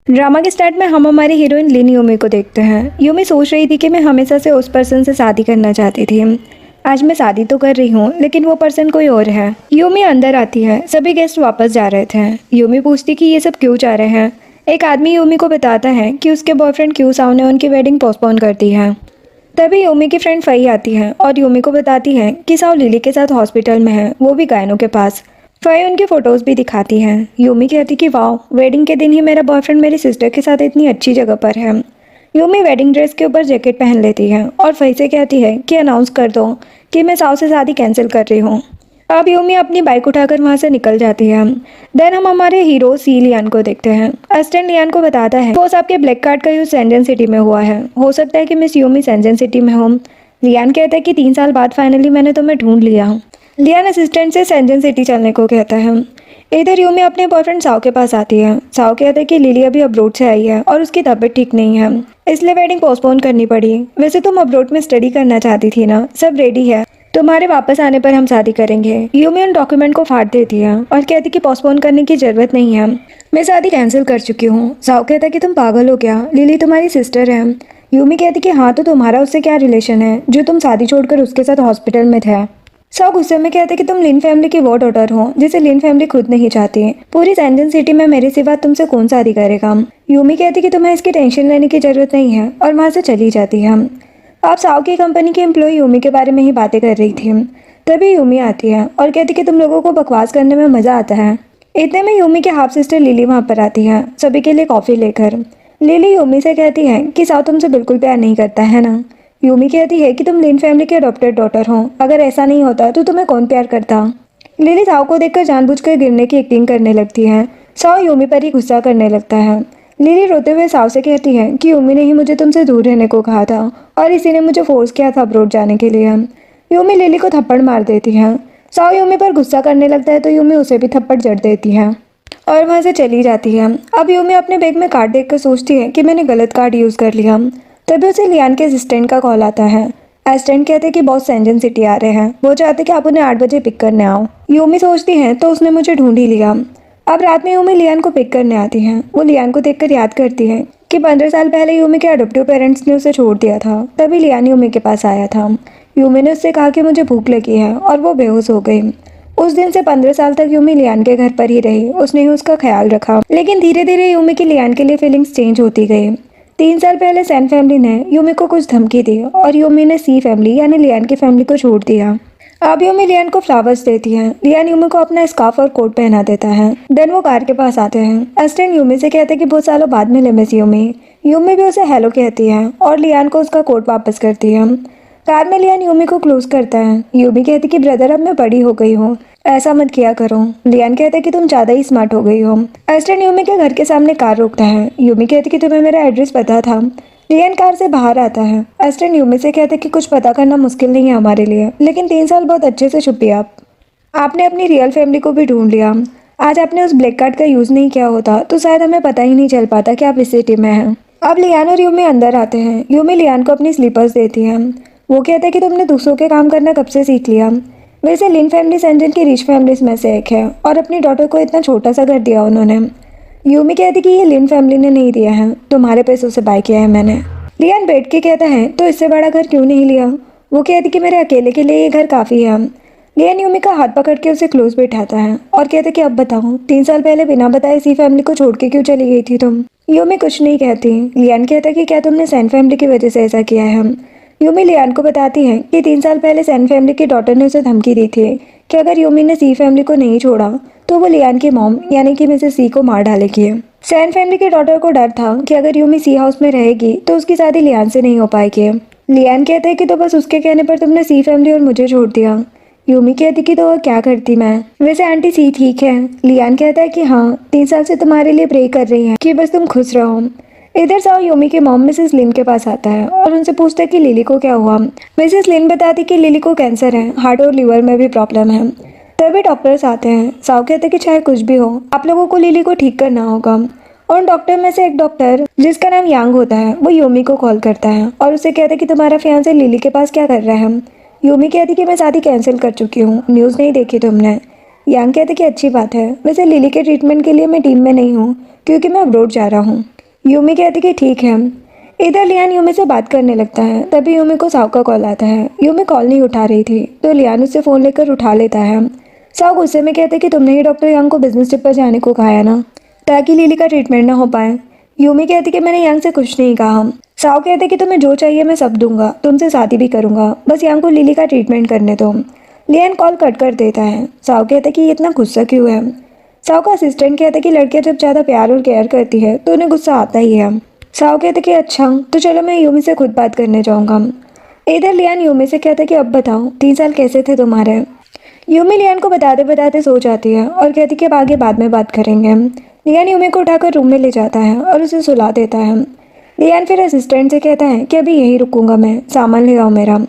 Drama के start में हम हमारी हीरोइन लिन यूमी को देखते हैं। यूमी सोच रही थी कि मैं हमेशा से उस पर्सन से शादी करना चाहती थी। आज मैं शादी तो कर रही हूँ लेकिन वो पर्सन कोई और है। यूमी अंदर आती है। सभी गेस्ट वापस जा रहे थे। यूमी पूछती कि ये सब क्यों जा रहे हैं। एक आदमी यूमी को बताता है कि उसके बॉयफ्रेंड क्यों साव ने उनकी वेडिंग पोस्टपोन कर दी है। तभी यूमी की फ्रेंड फई आती है और यूमी को बताती है कि साव लिली के साथ हॉस्पिटल में है, वो भी गायनों के पास। फई उनके फोटोज भी दिखाती है। यूमी कहती कि वाह, वेडिंग के दिन ही मेरा बॉयफ्रेंड मेरी सिस्टर के साथ इतनी अच्छी जगह पर है। यूमी वेडिंग ड्रेस के ऊपर जैकेट पहन लेती है और फई से कहती है कि अनाउंस कर दो कि मैं साव से शादी कैंसिल कर रही हूँ। अब यूमी अपनी बाइक उठाकर वहां से निकल जाती है। देन हम हमारे हीरो सी लियान को देखते हैं। असिस्टेंट लियान को बताता है वो आपके ब्लैक कार्ड का यूज सेंजन सिटी में हुआ है। हो सकता है कि मिस यूमी सेंजन सिटी में हो। लियान कहता है कि 3 साल बाद फाइनली मैंने तुम्हें ढूंढ लिया। लियान असिस्टेंट से सेंजन सिटी चलने को कहता है। इधर यूमी अपने बॉयफ्रेंड साव के पास आती है। साव कहता है कि लिली अभी अब्रोड से आई है और उसकी तबीयत ठीक नहीं है, इसलिए वेडिंग पोस्टपोन करनी पड़ी। वैसे तुम अब्रोड में स्टडी करना चाहती थी ना, सब रेडी है, तुम्हारे वापस आने पर हम शादी करेंगे। यूमी उन डॉक्यूमेंट को फाड़ देती है और कहती कि पोस्टपोन करने की जरूरत नहीं है, मैं शादी कैंसिल कर चुकी हूँ। साव कहता है कि तुम पागल हो क्या, लिली तुम्हारी सिस्टर है। यूमी कहती कि हाँ, तो तुम्हारा उससे क्या रिलेशन है जो तुम शादी छोड़कर उसके साथ हॉस्पिटल में थे। साव गुस्से में कहते कि तुम लिन फैमिली की वो डॉटर हो जिसे लिन फैमिली खुद नहीं चाहती। पूरी सेंजन सिटी में मेरे सिवा तुमसे कौन शादी करेगा। यूमी कहती कि तुम्हें इसकी टेंशन लेने की जरूरत नहीं है और वहां से चली जाती है। अब साव की कंपनी की एम्प्लॉय यूमी के बारे में ही बातें कर रही थी। तभी यूमी आती है और कहती कि तुम लोगों को बकवास करने में मजा आता है। इतने में यूमी की हाफ सिस्टर लिली वहां पर आती है, सभी के लिए कॉफी लेकर। लिली यूमी से कहती है कि साव तुमसे बिल्कुल प्यार नहीं करता है ना। यूमी कहती है कि तुम लिन फैमिली के अडॉप्टेड डॉटर हो, अगर ऐसा नहीं होता तो तुम्हें कौन प्यार करता। लिली साव को देखकर जानबूझकर गिरने की एक्टिंग करने लगती है। साव यूमी पर ही गुस्सा करने लगता है। लिली रोते हुए साव से कहती है कि यूमी ने ही मुझे तुमसे दूर रहने को कहा था और इसी ने मुझे फोर्स किया था अब्रोड जाने के लिए। यूमी लिली को थप्पड़ मार देती है। साव यूमी पर गुस्सा करने लगता है तो यूमी उसे भी थप्पड़ जड़ देती है और वहां से चली जाती है। अब यूमी अपने बैग में कार्ड देखकर सोचती है कि मैंने गलत कार्ड यूज कर लिया। तभी उसे लियान के असिस्टेंट का कॉल आता है। असिस्टेंट कहते हैं कि बॉस सेंजन सिटी आ रहे हैं, वो चाहते कि आप उन्हें 8 बजे पिक करने आओ। यूमी सोचती है तो उसने मुझे ढूंढ ही लिया। अब रात में यूमी लियान को पिक करने आती है। वो लियान को देखकर याद करती है कि 15 साल पहले यूमी के अडॉप्टिव पेरेंट्स ने उसे छोड़ दिया था। तभी लियान यूमी के पास आया था। यूमी ने उससे कहा कि मुझे भूख लगी है और वो बेहोश हो गई। उस दिन से 15 साल तक यूमी लियान के घर पर ही रही। उसने ही उसका ख्याल रखा, लेकिन धीरे धीरे यूमी की लियान के लिए फीलिंग्स चेंज होती गई। 3 साल पहले सैन फैमिली ने यूमी को कुछ धमकी दी और यूमी ने सी फैमिली यानी लियान की फैमिली को छोड़ दिया। अब यूमी लियान को फ्लावर्स देती है। लियान यूमी को अपना स्कार्फ और कोट पहना देता है। देन वो कार के पास आते हैं। असिस्टेंट यूमी से कहते हैं कि बहुत सालों बाद मिले मिस यूमी। यूमी भी उसे हेलो कहती है और लियान को उसका कोट वापस करती है। कार में लियान यूमी को क्लोज करता है। यूमी कहती कि ब्रदर, अब मैं बड़ी हो गई हूँ, ऐसा मत किया करो। लियान कहता है कि तुम ज्यादा ही स्मार्ट हो गई हो। असिस्टेंट यूमी के घर के सामने कार रोकता है। यूमी कहती कि तुम्हें मेरा एड्रेस पता था। लियान कार से बाहर आता है। असिस्टेंट यूमी से कहते कि कुछ पता करना मुश्किल नहीं है हमारे लिए, लेकिन 3 साल बहुत अच्छे से छुपी आपने अपनी रियल फैमिली को भी ढूंढ लिया। आज आपने उस ब्लैक कार्ड का यूज नहीं किया होता तो शायद हमें पता ही नहीं चल पाता कि आप इस सिटी में हैं। अब लियान और यूमी अंदर आते हैं। यूमी लियान को अपनी स्लीपर्स देती है। वो कहते हैं कि तुमने दूसरों के काम करना कब से सीख लिया। वैसे लिन फैमिली सेंजन की रिच फैमिलीज में से एक है और अपनी डॉटर को इतना छोटा सा घर दिया उन्होंने। यूमी कहती कि ये लिन फैमिली ने नहीं दिया है, तुम्हारे पैसों से बाय किया है मैंने। लियान बैठ के कहता है तो इससे बड़ा घर क्यों नहीं लिया। वो कहती कि मेरे अकेले के लिए ये घर काफ़ी है। लियान यूमी का हाथ पकड़ के उसे क्लोज बैठाता है और कहते कि अब बताओ, 3 साल पहले बिना बताए इसी फैमिली को छोड़ के क्यों चली गई थी तुम। यूमी कुछ नहीं कहती। लियान कहता कि क्या तुमने सैन फैमिली की वजह से ऐसा किया है। यूमी लियान को बताती है कि 3 साल पहले सैन फैमिली की डॉटर ने उसे धमकी दी थी कि अगर यूमी ने सी फैमिली को नहीं छोड़ा तो वो लियान की मॉम यानी कि मिसेस सी को मार डालेगी। सैन फैमिली की डॉटर को डर था कि अगर यूमी सी हाउस में रहेगी तो उसकी शादी लियान से नहीं हो पाएगी। लियान कहते हैं कि तो बस उसके कहने पर तुमने सी फैमिली और मुझे छोड़ दिया। यूमी कहती कि तो क्या करती मैं, वैसे आंटी सी ठीक है। लियान कहता है कि हाँ, 3 साल से तुम्हारे लिए प्रे कर रही है कि बस तुम खुश रहो। इधर साव यूमी के मॉम मिसेस लिन के पास आता है और उनसे पूछता है कि लिली को क्या हुआ। मिसेस लिन बताती कि लिली को कैंसर है, हार्ट और लिवर में भी प्रॉब्लम है। तभी डॉक्टर्स आते हैं। साव कहते हैं कि चाहे कुछ भी हो, आप लोगों को लिली को ठीक करना होगा। और डॉक्टर में से एक डॉक्टर जिसका नाम यांग होता है वो यूमी को कॉल करता है और उसे कहता है कि तुम्हारा फियांसे लिली के पास क्या कर रहा है। यूमी कहती कि मैं शादी कैंसिल कर चुकी हूँ, न्यूज़ नहीं देखी तुमने। यांग कहते कि अच्छी बात है, वैसे लिली के ट्रीटमेंट के लिए मैं टीम में नहीं हूँ क्योंकि मैं अब्रोड जा रहा हूँ। यूमी कहती कि ठीक है। इधर लियान यूमी से बात करने लगता है। तभी यूमी को साव का कॉल आता है। यूमी कॉल नहीं उठा रही थी तो लियान उससे फ़ोन लेकर उठा लेता है। साव गुस्से में कहते कि तुमने ही डॉक्टर यांग को बिजनेस ट्रिप पर जाने को कहा है ना, ताकि लिली का ट्रीटमेंट ना हो पाए। यूमी कहती कि मैंने यांग से कुछ नहीं कहा। साव कहते कि तुम्हें जो चाहिए मैं सब दूंगा, तुमसे शादी भी करूंगा, बस यांग को लिली का ट्रीटमेंट करने दो। लियान कॉल कट कर देता है। साव कहते कि ये इतना गुस्सा क्यों है। साव का असिस्टेंट कहता कि लड़कियां जब ज़्यादा प्यार और केयर करती है तो उन्हें गुस्सा आता ही है। साव कहते कि अच्छा तो चलो मैं यूमी से खुद बात करने जाऊंगा। इधर लियान यूमी से कहता कि अब बताओ 3 साल कैसे थे तुम्हारे। यूमी लियान को बताते बताते सो जाती है और कहती कि अब आगे बाद में बात करेंगे। लियान यूमी को उठाकर रूम में ले जाता है और उसे सुला देता है। लियान फिर असिस्टेंट से कहता है कि अभी यहीं रुकूंगा मैं, सामान ले आओ मेरा।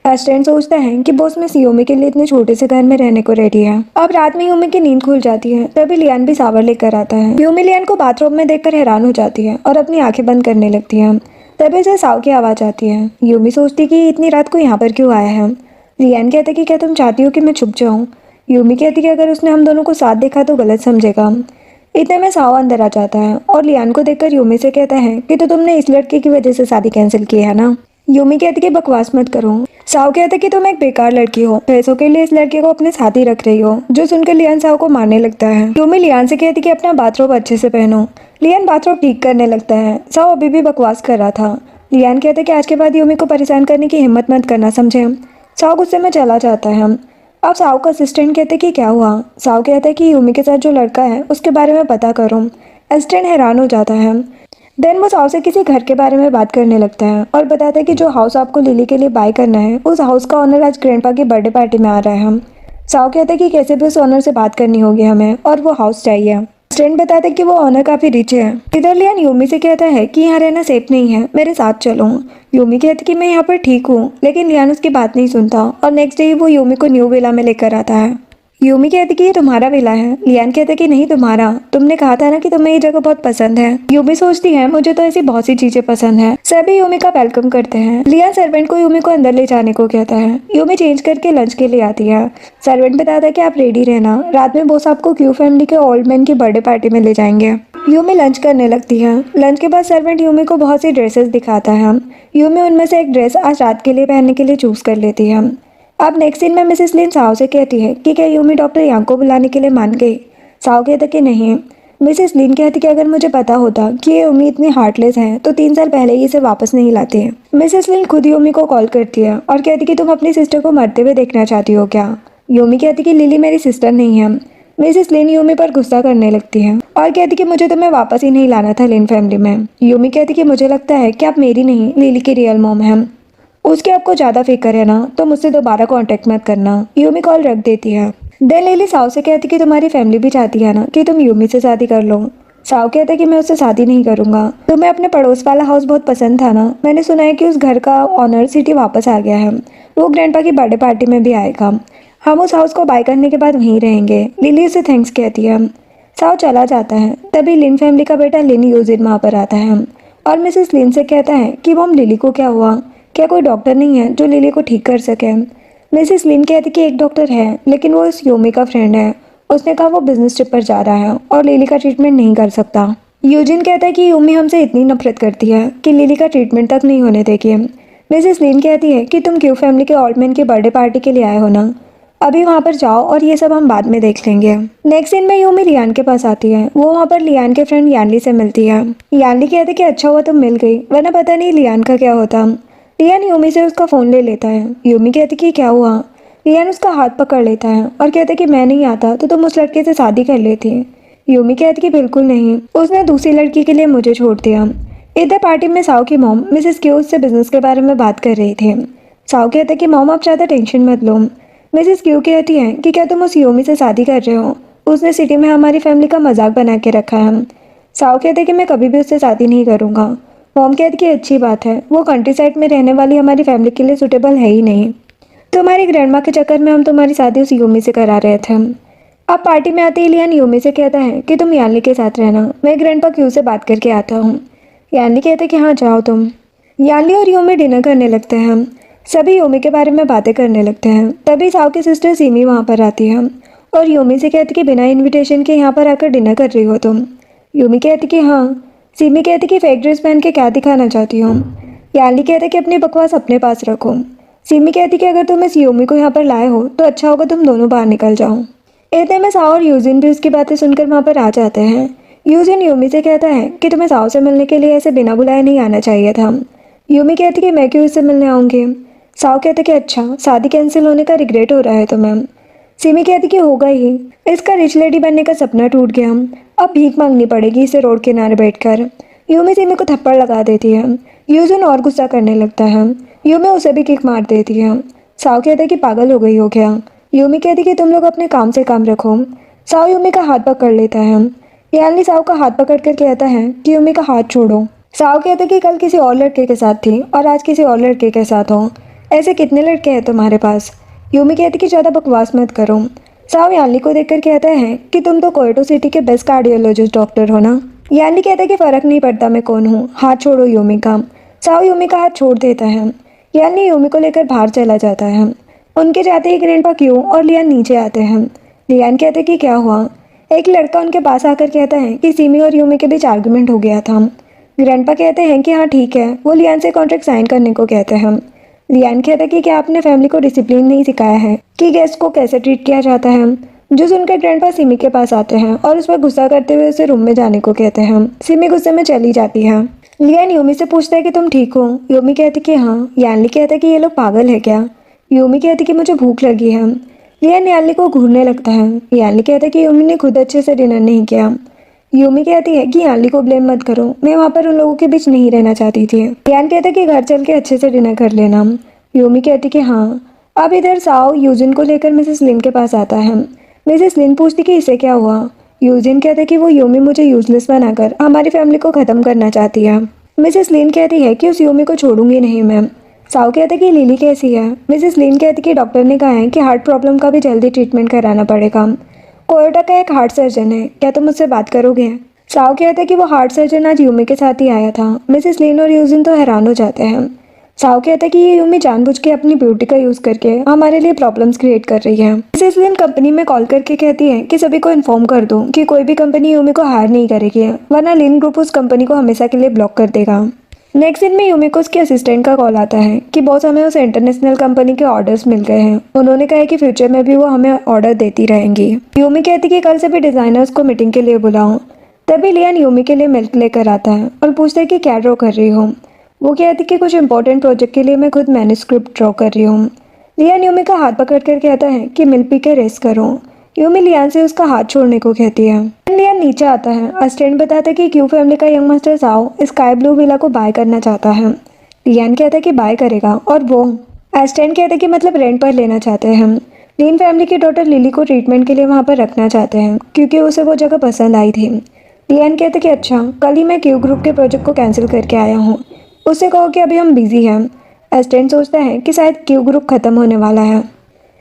असिस्टेंट सोचता है कि बॉस में यूमी के लिए इतने छोटे से घर में रहने को रेडी है। अब रात में यूमी की नींद खुल जाती है। तभी लियान भी सावर लेकर आता है। यूमी लियान को बाथरूम में देखकर हैरान हो जाती है और अपनी आंखें बंद करने लगती है। तभी उसे साव की आवाज़ आती है। यूमी सोचती कि इतनी रात को यहाँ पर क्यों आया है। लियान कहते कि क्या तुम चाहती हो कि मैं छुप जाऊँ। यूमी कहती कि अगर उसने हम दोनों को साथ देखा तो गलत समझेगा। इतने में साव अंदर आ जाता है और लियान को देखकर यूमी से कहता है कि तो तुमने इस लड़के की वजह से शादी कैंसिल की है ना। यूमी कहती कि बकवास मत करो। साव कहते कि तुम एक बेकार लड़की हो, पैसों के लिए इस लड़के को अपने साथ ही रख रही हो, जो सुनकर लियान साव को मारने लगता है। यूमी लियान से कहती कि अपना बाथरोब अच्छे से पहनो। लियान बाथरोब ठीक करने लगता है। साव अभी भी बकवास कर रहा था। लियान कहते कि आज के बाद यूमी को परेशान करने की हिम्मत मत करना, समझे। साव गुस्से में चला जाता है। अब साव का असिस्टेंट कहते कि क्या हुआ। साव कहता है कि यूमी के साथ जो लड़का है उसके बारे में पता करो। असिस्टेंट हैरान हो जाता है। देन वो साव से किसी घर के बारे में बात करने लगता है और बताता है कि जो हाउस आपको लिली के लिए बाय करना है उस हाउस का ओनर आज ग्रैंडपा की बर्थडे पार्टी में आ रहा है। साव कहता है कि कैसे भी उस ओनर से बात करनी होगी हमें और वो हाउस चाहिए। स्टैंड बताता है कि वो ओनर काफी रिच है। इधर लियान यूमी से कहता है कि यहाँ रहना सेफ नहीं है, मेरे साथ चलो। यूमी कहती कि मैं यहाँ पर ठीक हूँ, लेकिन लियान उसकी बात नहीं सुनता और नेक्स्ट डे वो यूमी को न्यू विला में लेकर आता है। यूमी कहती कि ये तुम्हारा विला है। लियान कहता कि नहीं तुम्हारा, तुमने कहा था ना कि तुम्हें ये जगह बहुत पसंद है। यूमी सोचती है मुझे तो ऐसी बहुत सी चीजें पसंद है। सभी यूमी का वेलकम करते हैं। लियान सर्वेंट को यूमी को अंदर ले जाने को कहता है। यूमी चेंज करके लंच के लिए आती है। सर्वेंट बताता है कि आप रेडी रहना, रात में बॉस आपको क्यू फैमिली के ओल्ड मैन की बर्थडे पार्टी में ले जाएंगे। यूमी लंच करने लगती है। लंच के बाद सर्वेंट यूमी को बहुत सी ड्रेसेस दिखाता है। यूमी उनमें से एक ड्रेस आज रात के लिए पहनने के लिए चूज कर लेती है। अब नेक्स्ट सीन में मिसेस लिन साव से कहती है कि क्या यूमी डॉक्टर यांग को बुलाने के लिए मान गई। साव कहता कि नहीं। मिसेस लिन कहती कि अगर मुझे पता होता कि ये यूमी इतनी हार्टलेस है तो 3 साल पहले ही इसे वापस नहीं लाती है। मिसेस लिन खुद यूमी को कॉल करती है और कहती कि तुम अपनी सिस्टर को मरते हुए देखना चाहती हो क्या। यूमी कहती कि लिली मेरी सिस्टर नहीं है। मिसेस लिन यूमी पर गुस्सा करने लगती है और कहती कि मुझे तुम्हें वापस ही नहीं लाना था लिन फैमिली में। यूमी कहती कि मुझे लगता है कि आप मेरी नहीं लिली की रियल मॉम हैं, उसके आपको ज़्यादा फिक्र है ना, तो मुझसे दोबारा कांटेक्ट मत करना। यूमी कॉल रख देती है। देन लिली साव से कहती कि तुम्हारी फैमिली भी चाहती है ना कि तुम यूमी से शादी कर लो। साव कहता है कि मैं उससे शादी नहीं करूँगा। तुम्हें अपने पड़ोस वाला हाउस बहुत पसंद था ना, मैंने सुना है कि उस घर का ऑनर सिटी वापस आ गया है, वो ग्रैंडपा की बर्थडे पार्टी में भी आएगा। हम उस हाउस को बाय करने के बाद वहीं रहेंगे। लिली उसे थैंक्स कहती है। साव चला जाता है। तभी लिन फैमिली का बेटा लिन यूजिन वहाँ पर आता है और मिसेस लिन से कहता है कि वो हम लिली को क्या हुआ, क्या कोई डॉक्टर नहीं है जो लिली को ठीक कर सके। मिसेस लिन कहती कि एक डॉक्टर है, लेकिन वो इस यूमी का फ्रेंड है। उसने कहा वो बिजनेस ट्रिप पर जा रहा है और लिली का ट्रीटमेंट नहीं कर सकता। यूजिन कहता है कि यूमी हमसे इतनी नफरत करती है कि लिली का ट्रीटमेंट तक नहीं होने देगी। मिसेस लिन कहती है कि तुम क्यू फैमिली के ओल्ड मैन की बर्थडे पार्टी के लिए आए हो ना, अभी वहाँ पर जाओ और ये सब हम बाद में देख लेंगे। नेक्स्ट सीन में यूमी लियान के पास आती है। वो वहाँ पर लियान के फ्रेंड यानली से मिलती है। यानली कहते कि अच्छा हुआ तुम मिल गई, वरना पता नहीं लियान का क्या होता। लियान यूमी से उसका फ़ोन ले लेता है। यूमी कहती कि क्या हुआ। लियान उसका हाथ पकड़ लेता है और कहता कि मैं नहीं आता तो तुम उस लड़के से शादी कर लेती। यूमी कहती कि बिल्कुल नहीं, उसने दूसरी लड़की के लिए मुझे छोड़ दिया। इधर पार्टी में साव की मॉम मिसेस क्यू से बिजनेस के बारे में बात कर रही थी। साव कहता कि मॉम आप ज़्यादा टेंशन मत लो। मिसेस क्यू कहती है कि क्या तुम उस यूमी से शादी कर रहे हो, उसने सिटी में हमारी फैमिली का मजाक बना के रखा है। साव कहते कि मैं कभी भी उससे शादी नहीं करूँगा। मॉम कहती कि अच्छी बात है, वो कंट्री साइड में रहने वाली हमारी फैमिली के लिए सूटेबल है ही नहीं। तुम्हारी ग्रैंडमा के चक्कर में हम तुम्हारी शादी उस यूमी से करा रहे थे। अब पार्टी में आते ही लियान यूमी से कहता है कि तुम यानली के साथ रहना, मैं ग्रैंडपा क्यू से बात करके आता हूँ। यानली कहते कि हाँ जाओ तुम। यानली और यूमी डिनर करने लगते हैं। सभी यूमी के बारे में बातें करने लगते हैं। तभी साव की सिस्टर सीमी वहाँ पर आती है और यूमी से कहती कि बिना इन्विटेशन के यहाँ पर आकर डिनर कर रही हो तुम। यूमी कहती कि हाँ। सिमी कहती कि फेक ड्रेस पहन के क्या दिखाना चाहती हो। याली कहते कि अपनी बकवास अपने पास रखो। सिमी कहती कि अगर तुम इस योमी को यहाँ पर लाए हो तो अच्छा होगा तुम दोनों बाहर निकल जाओ। इतने में साओ और यूजिन भी उसकी बातें सुनकर वहाँ पर आ जाते हैं। यूजिन यूमी से कहता है कि तुम्हें साओ से मिलने के लिए ऐसे बिना बुलाए नहीं आना चाहिए था। यूमी कहती कि मैं क्यों इससे मिलने आऊँगी। साओ कहते कि अच्छा शादी कैंसिल होने का रिग्रेट हो रहा है तुम्हें। सिमी कहती कि होगा ही, इसका रिच लेडी बनने का सपना टूट गया, अब भीख मांगनी पड़ेगी इसे रोड किनारे बैठकर। यूमी सिमी को थप्पड़ लगा देती है। यूजिन और गुस्सा करने लगता है। यूमी उसे भी किक मार देती है। साओ कहता है कि पागल हो गई हो क्या। यूमी कहती कि तुम लोग अपने काम से काम रखो। साओ यूमी का हाथ पकड़ लेता है। यानी साओ का हाथ पकड़ कर कहता है कि यूमी का हाथ छोड़ो। साओ कहता है कि कल किसी और लड़के के साथ थी और आज किसी और लड़के के साथ हो, ऐसे कितने लड़के हैं तुम्हारे पास। यूमी कहती कि ज़्यादा बकवास मत करो। साओ यानी को देखकर कहता है कि तुम तो कोयटो सिटी के बेस्ट कार्डियोलॉजिस्ट डॉक्टर हो ना। यानी कहता है कि फ़र्क नहीं पड़ता मैं कौन हूँ, हाथ छोड़ो यूमी का। साओ यूमी का हाथ छोड़ देता है। यानी यूमी को लेकर बाहर चला जाता है। उनके जाते ही ग्रैंडपा क्यू और लियान नीचे आते हैं। लियान कहते कि क्या हुआ। एक लड़का उनके पास आकर कहता है कि सिमी और यूमी के बीच आर्गुमेंट हो गया था। ग्रैंडपा कहते हैं कि हाँ ठीक है, वो लियान से कॉन्ट्रैक्ट साइन करने को कहते हैं। लियान कहता है कि क्या आपने फैमिली को डिसिप्लिन नहीं सिखाया है कि गेस्ट को कैसे ट्रीट किया जाता है। जो सुनकर ग्रैंडपा सिमी के पास आते हैं और उस पर गुस्सा करते हुए उसे रूम में जाने को कहते हैं। सिमी गुस्से में चली जाती है। लियान यूमी से पूछता है कि तुम ठीक हो। यूमी कहती कि हाँ। यानली कहता है कि ये लोग पागल है क्या। यूमी कहती कि मुझे भूख लगी है। लियान यानली को घूरने लगता है। यानली कहता है कि यूमी ने खुद अच्छे से डिनर नहीं किया। यूमी कहती है कि यानली को ब्लेम मत करो, मैं वहाँ पर उन लोगों के बीच नहीं रहना चाहती थी। लियान कहता है कि घर चल के अच्छे से डिनर कर लेना। यूमी कहती कि हाँ। अब इधर साओ यूजिन को लेकर मिसेस लिन के पास आता है। मिसेस लिन पूछती कि इसे क्या हुआ। यूजिन कहता है कि वो यूमी मुझे यूजलेस बनाकर हमारी फैमिली को ख़त्म करना चाहती है। मिसेस लिन कहती है कि उस यूमी को छोड़ूंगी नहीं मैं। साओ कहता है कि लिली कैसी है। मिसेस लिन कहती कि डॉक्टर ने कहा है कि हार्ट प्रॉब्लम का भी जल्दी ट्रीटमेंट कराना पड़ेगा। कोयोटा का एक हार्ट सर्जन है, क्या तुम मुझसे बात करोगे। साओ कहता है कि वो हार्ट सर्जन आज यूमी के साथ ही आया था। मिसेस लिन और यूजिन तो हैरान हो जाते हैं। साओ कहता है कि ये यूमी जानबूझ के अपनी ब्यूटी का यूज़ करके हमारे लिए प्रॉब्लम्स क्रिएट कर रही है। मिसेस लिन कंपनी में कॉल करके कहती है कि सभी को इन्फॉर्म कर दो कि कोई भी कंपनी यूमी को हायर नहीं करेगी, वरना लिन ग्रुप उस कंपनी को हमेशा के लिए ब्लॉक कर देगा। नेक्स्ट दिन में यूमी को उसके असिस्टेंट का कॉल आता है कि बॉस हमें उस इंटरनेशनल कंपनी के ऑर्डर्स मिल गए हैं, उन्होंने कहा है कि फ्यूचर में भी वो हमें ऑर्डर देती रहेंगी। यूमी कहती कि कल से भी डिज़ाइनर्स को मीटिंग के लिए बुलाओ। तभी लियान यूमी के लिए मिल्क लेकर आता है और पूछता है कि क्या ड्रॉ कर रही हो। वो कहती कि कुछ इंपॉर्टेंट प्रोजेक्ट के लिए मैं खुद मैन्युस्क्रिप्ट ड्रॉ कर रही हूँ। लियान यूमी का हाथ पकड़ कर कहता है कि मिल्क पी के रेस्ट करो। यूमी लियान से उसका हाथ छोड़ने को कहती है। लियान नीचे आता है। असिस्टेंट बताता है कि क्यू फैमिली का young master Sao sky blue villa को बाय करना चाहता है। लियान कहता है कि बाय करेगा और वो असिस्टेंट कहता है कि मतलब रेंट पर लेना चाहते हैं। लिन फैमिली की डॉटर लिली को ट्रीटमेंट के लिए वहाँ पर रखना चाहते हैं क्योंकि उसे वो जगह पसंद आई थी। लियान कहते कि अच्छा, कल ही मैं क्यू ग्रुप के प्रोजेक्ट को कैंसिल करके आया हूँ, उससे कहो कि अभी हम बिजी हैं। असिस्टेंट सोचता है कि शायद क्यू ग्रुप खत्म होने वाला है।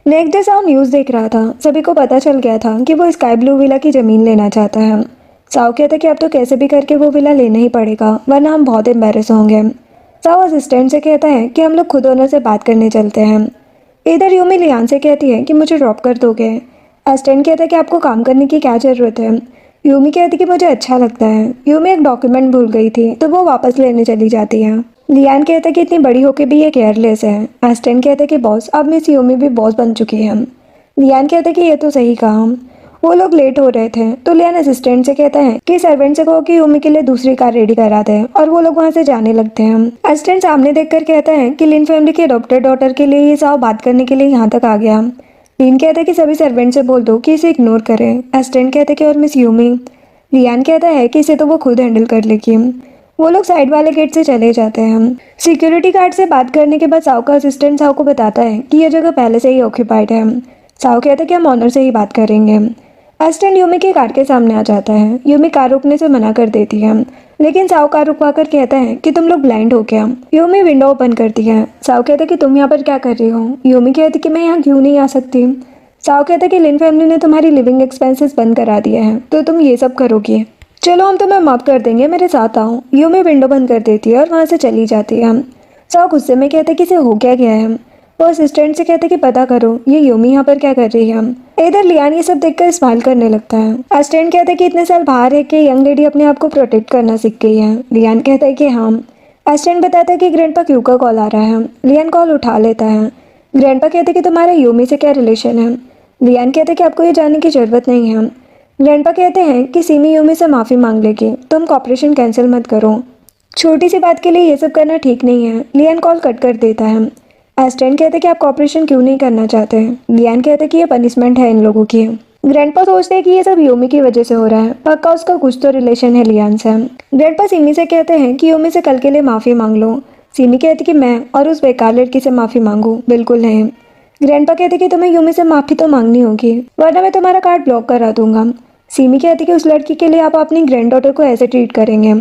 नेक्स्ट डे साओ न्यूज़ देख रहा था। सभी को पता चल गया था कि वो स्काई ब्लू विला की ज़मीन लेना चाहता है। साओ कहता है कि अब तो कैसे भी करके वो विला लेना ही पड़ेगा, वरना हम बहुत एम्बेरस होंगे। साओ असिस्टेंट से कहता है कि हम लोग खुद ओनर से बात करने चलते हैं। इधर यूमी लियान से कहती है कि मुझे ड्रॉप कर दोगे। असिस्टेंट कहता है कि आपको काम करने की क्या ज़रूरत है। यूमी कहती कि मुझे अच्छा लगता है। यूमी एक डॉक्यूमेंट भूल गई थी तो वो वापस लेने चली जाती है। लियान कहता है कि इतनी बड़ी होके भी ये केयरलेस है। असिस्टेंट कहता है कि बॉस, अब मिस यूमी भी बॉस बन चुकी है। लियान कहता है कि ये तो सही कहा। वो लोग लेट हो रहे थे तो लियान असिस्टेंट से कहता है कि सर्वेंट से कहो कि यूमी के लिए दूसरी कार रेडी करा दे, और वो लोग वहाँ से जाने लगते हैं। असिस्टेंट सामने देखकर कहता है कि लिन फैमिली के अडॉप्टेड डॉटर के लिए ये साओ बात करने के लिए यहाँ तक आ गया। लिन कहता है कि सभी सर्वेंट से बोल दो कि इसे इग्नोर करें। असिस्टेंट कहता है कि और मिस यूमी। लियान कहता है कि इसे तो वो खुद हैंडल कर लेगी। वो लोग साइड वाले गेट से चले जाते हैं। सिक्योरिटी गार्ड से बात करने के बाद साओ का असिस्टेंट साओ को बताता है कि यह जगह पहले से ही ऑक्यूपाइड है। साओ कहता है कि हम ऑनर से ही बात करेंगे। असिस्टेंट यूमी की कार के सामने आ जाता है। यूमी कार रुकने से मना कर देती है, लेकिन साओ कार रुकवा कर कहता है कि तुम लोग ब्लाइंड हो क्या। यूमी विंडो ओपन करती है। साओ कहता है कि तुम यहाँ पर क्या कर रही हो। यूमी कहती कि मैं यहाँ क्यों नहीं आ सकती। साओ कहता है कि लिन फैमिली ने तुम्हारी लिविंग एक्सपेंसेस बंद करा दिए हैं तो तुम ये सब करोगी। चलो हम तुम्हें माफ़ कर देंगे, मेरे साथ आओ। यूमी विंडो बंद कर देती है और वहाँ से चली जाती है। साओ गुस्से में कहते कि इसे हो क्या गया है। वो असिस्टेंट से कहते कि पता करो ये यूमी यहाँ पर क्या कर रही है। इधर लियान ये सब देखकर स्माइल करने लगता है। असिस्टेंट कहता है कि इतने साल बाहर रह के यंग लेडी अपने आप को प्रोटेक्ट करना सीख गई है। लियान कहता है कि हाँ। असिस्टेंट बताता है कि ग्रैंडपा क्यू का कॉल आ रहा है। लियान कॉल उठा लेता है। ग्रैंडपा कहते हैं कि तुम्हारा यूमी से क्या रिलेशन है। लियान कहते हैं कि आपको ये जानने की जरूरत नहीं है। ग्रैंडपा कहते हैं कि सीमी यूमी से माफ़ी मांग लेगी, तुम कॉपरेशन कैंसिल मत करो। छोटी सी बात के लिए ये सब करना ठीक नहीं है। लियान कॉल कट कर देता है। असिस्टेंट कहते कि आप कॉपरेशन क्यों नहीं करना चाहते। लियान कहते कि ये पनिशमेंट है इन लोगों की। ग्रैंडपा सोचते हैं कि ये सब यूमी की वजह से हो रहा है, पक्का उसका कुछ तो रिलेशन है लियान से। ग्रैंडपा सीमी से कहते हैं कि यूमी से कल के लिए माफ़ी मांग लो। सीमी कहती कि मैं और उस बेकार लड़की से माफ़ी मांगू, बिल्कुल नहीं। ग्रैंडपा कहते कि तुम्हें यूमी से माफ़ी तो मांगनी होगी, वरना मैं तुम्हारा कार्ड ब्लॉक करा दूंगा। सीमी कहती कि उस लड़की के लिए आप अपनी ग्रैंड डॉटर को ऐसे ट्रीट करेंगे।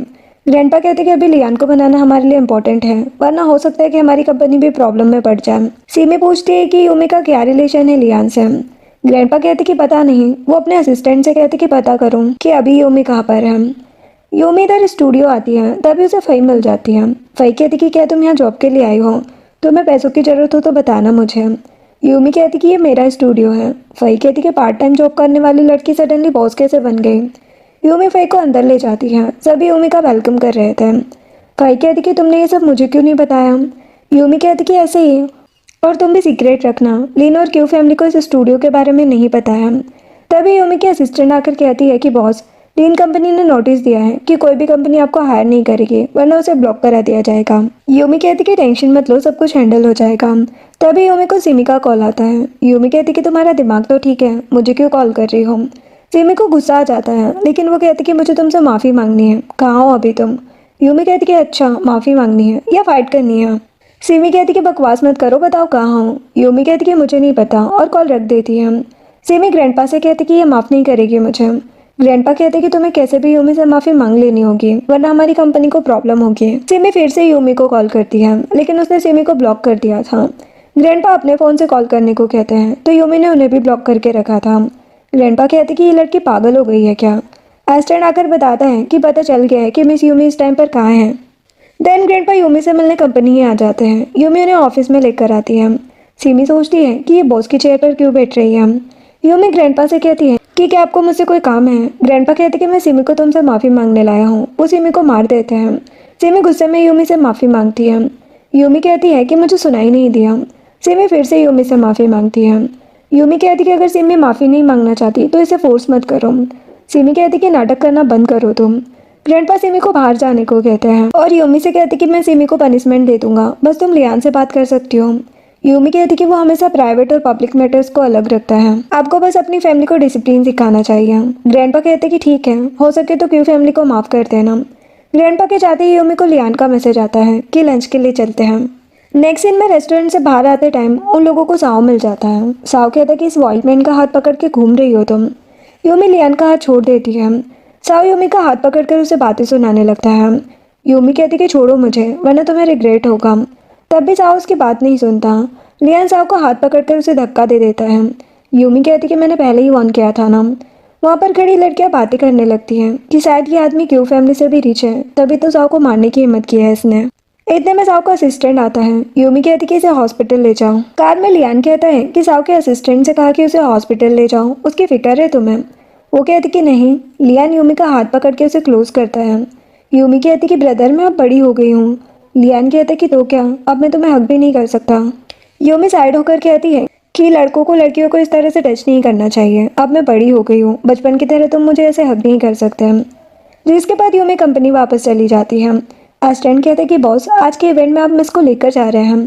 ग्रैंडपा कहते कि अभी लियान को बनाना हमारे लिए इम्पोर्टेंट है, वरना हो सकता है कि हमारी कंपनी भी प्रॉब्लम में पड़ जाए। सीमी पूछती है कि यूमी का क्या रिलेशन है लियान से। ग्रैंडपा कहते कि पता नहीं। वो अपने असिस्टेंट से कहते कि पता करूं कि अभी यूमी कहाँ पर है। यूमी इधर स्टूडियो आती है, तभी उसे फई मिल जाती है। फई कहती कि क्या तुम यहाँ जॉब के लिए आई हो, तुम्हें पैसों की ज़रूरत हो तो बताना मुझे। यूमी कहती कि ये मेरा स्टूडियो है। फई कहती कि पार्ट टाइम जॉब करने वाली लड़की सडनली बॉस कैसे बन गई। यूमी फई को अंदर ले जाती है। सभी यूमी का वेलकम कर रहे थे। फई कहती कि तुमने ये सब मुझे क्यों नहीं बताया। यूमी कहती कि ऐसे ही, और तुम भी सीक्रेट रखना। लीन और क्यू फैमिली को इस स्टूडियो के बारे में नहीं पता है। तभी यूमी की असिस्टेंट आकर कहती है कि बॉस, लीन कंपनी ने नोटिस दिया है कि कोई भी कंपनी आपको हायर नहीं करेगी, वरना उसे ब्लॉक करा दिया जाएगा। यूमी कहती कि टेंशन मत लो, सब कुछ हैंडल हो जाएगा। तभी यूमी को सिमी का कॉल आता है। यूमी कहती कि तुम्हारा दिमाग तो ठीक है, मुझे क्यों कॉल कर रही हो। सिमी को गुस्सा आ जाता है, लेकिन वो कहती कि मुझे तुमसे माफ़ी मांगनी है, कहाँ हो अभी तुम। यूमी कहती कि अच्छा, माफ़ी मांगनी है या फाइट करनी है। सिमी कहती कि बकवास मत करो, बताओ कहाँ हो। यूमी कहती कि मुझे नहीं पता और कॉल रख देती है। सिमी ग्रैंडपा से कहती कि ये माफ़ नहीं करेगी मुझे। ग्रैंडपा कहते कि तुम्हें कैसे भी यूमी से माफ़ी मांग लेनी होगी, वरना हमारी कंपनी को प्रॉब्लम होगी। सिमी फिर से यूमी को कॉल करती है, लेकिन उसने सिमी को ब्लॉक कर दिया था। ग्रैंडपा अपने फ़ोन से कॉल करने को कहते हैं, तो यूमी ने उन्हें भी ब्लॉक करके रखा था। ग्रैंडपा कहते कि ये लड़की पागल हो गई है क्या। एस्टर्न आकर बताता है कि पता चल गया है कि मिस यूमी इस टाइम पर कहाँ है। देन ग्रैंडपा यूमी से मिलने कंपनी ही आ जाते हैं। यूमी उन्हें ऑफिस में लेकर आती है। सिमी सोचती है कि ये बॉस की चेयर पर क्यों बैठ रही है। यूमी ग्रैंडपा से कहती है कि क्या आपको मुझसे कोई काम है। ग्रैंडपा कहते कि मैं सिमी को तुमसे माफ़ी मांगने लाया हूँ। वो सिमी को मार देते हैं। सिमी गुस्से में यूमी से माफ़ी मांगती है। यूमी कहती है कि मुझे सुनाई नहीं दिया। सिमी फिर से यूमी से माफ़ी मांगती है। यूमी कहती कि अगर सिमी माफ़ी नहीं मांगना चाहती तो इसे फोर्स मत करो। सिमी कहती कि नाटक करना बंद करो तुम। ग्रैंडपा सिमी को बाहर जाने को कहते हैं और यूमी से कहती कि मैं सिमी को पनिशमेंट दे दूंगा, बस तुम लियान से बात कर सकती हो। यूमी कहती कि वो हमेशा प्राइवेट और पब्लिक मैटर्स को अलग रखता है, आपको बस अपनी फैमिली को डिसिप्लिन सिखाना चाहिए। ग्रैंडपा कहते कि ठीक है, हो सके तो क्यू फैमिली को माफ़ कर देना। ग्रैंडपा के जाते ही यूमी को लियान का मैसेज आता है कि लंच के लिए चलते हैं। नेक्स्ट सीन में रेस्टोरेंट से बाहर आते टाइम उन लोगों को साव मिल जाता है। साव कहता है कि इस वाइल्ड मैन का हाथ पकड़ के घूम रही हो तुम। यूमी लियान का हाथ छोड़ देती है। साव यूमी का हाथ पकड़कर उसे बातें सुनाने लगता है। यूमी कहती कि छोड़ो मुझे, वरना तुम्हें रिग्रेट होगा। तब भी साव उसकी बात नहीं सुनता। लियान साव को हाथ पकड़कर उसे धक्का दे देता है। यूमी कहती कि मैंने पहले ही वार्न किया था ना। वहाँ पर खड़ी लड़कियाँ बातें करने लगती हैं कि शायद ये आदमी क्यू फैमिली से भी रिच है, तभी तो साव को मारने की हिम्मत की है इसने। इतने में साव का असिस्टेंट आता है। यूमी कहती कि इसे हॉस्पिटल ले जाओ। कार में लियान कहता है कि साव के असिस्टेंट से कहा कि उसे हॉस्पिटल ले जाओ, उसकी फिक्र है तुम्हें। वो कहती कि नहीं। लियान यूमी का हाथ पकड़ के उसे क्लोज करता है। यूमी कहती कि ब्रदर मैं अब बड़ी हो गई हूँ। लियान कहता कि तो क्या, अब मैं तुम्हें हक भी नहीं कर सकता। यूमी साइड होकर कहती है कि लड़कों को लड़कियों को इस तरह से टच नहीं करना चाहिए, अब मैं बड़ी हो गई हूँ, बचपन की तरह तुम मुझे ऐसे हक नहीं कर सकते। जिसके बाद यूमी कंपनी वापस चली जाती है। असिस्टेंट कहते कि बॉस आज के इवेंट में आप मिस को लेकर जा रहे हैं।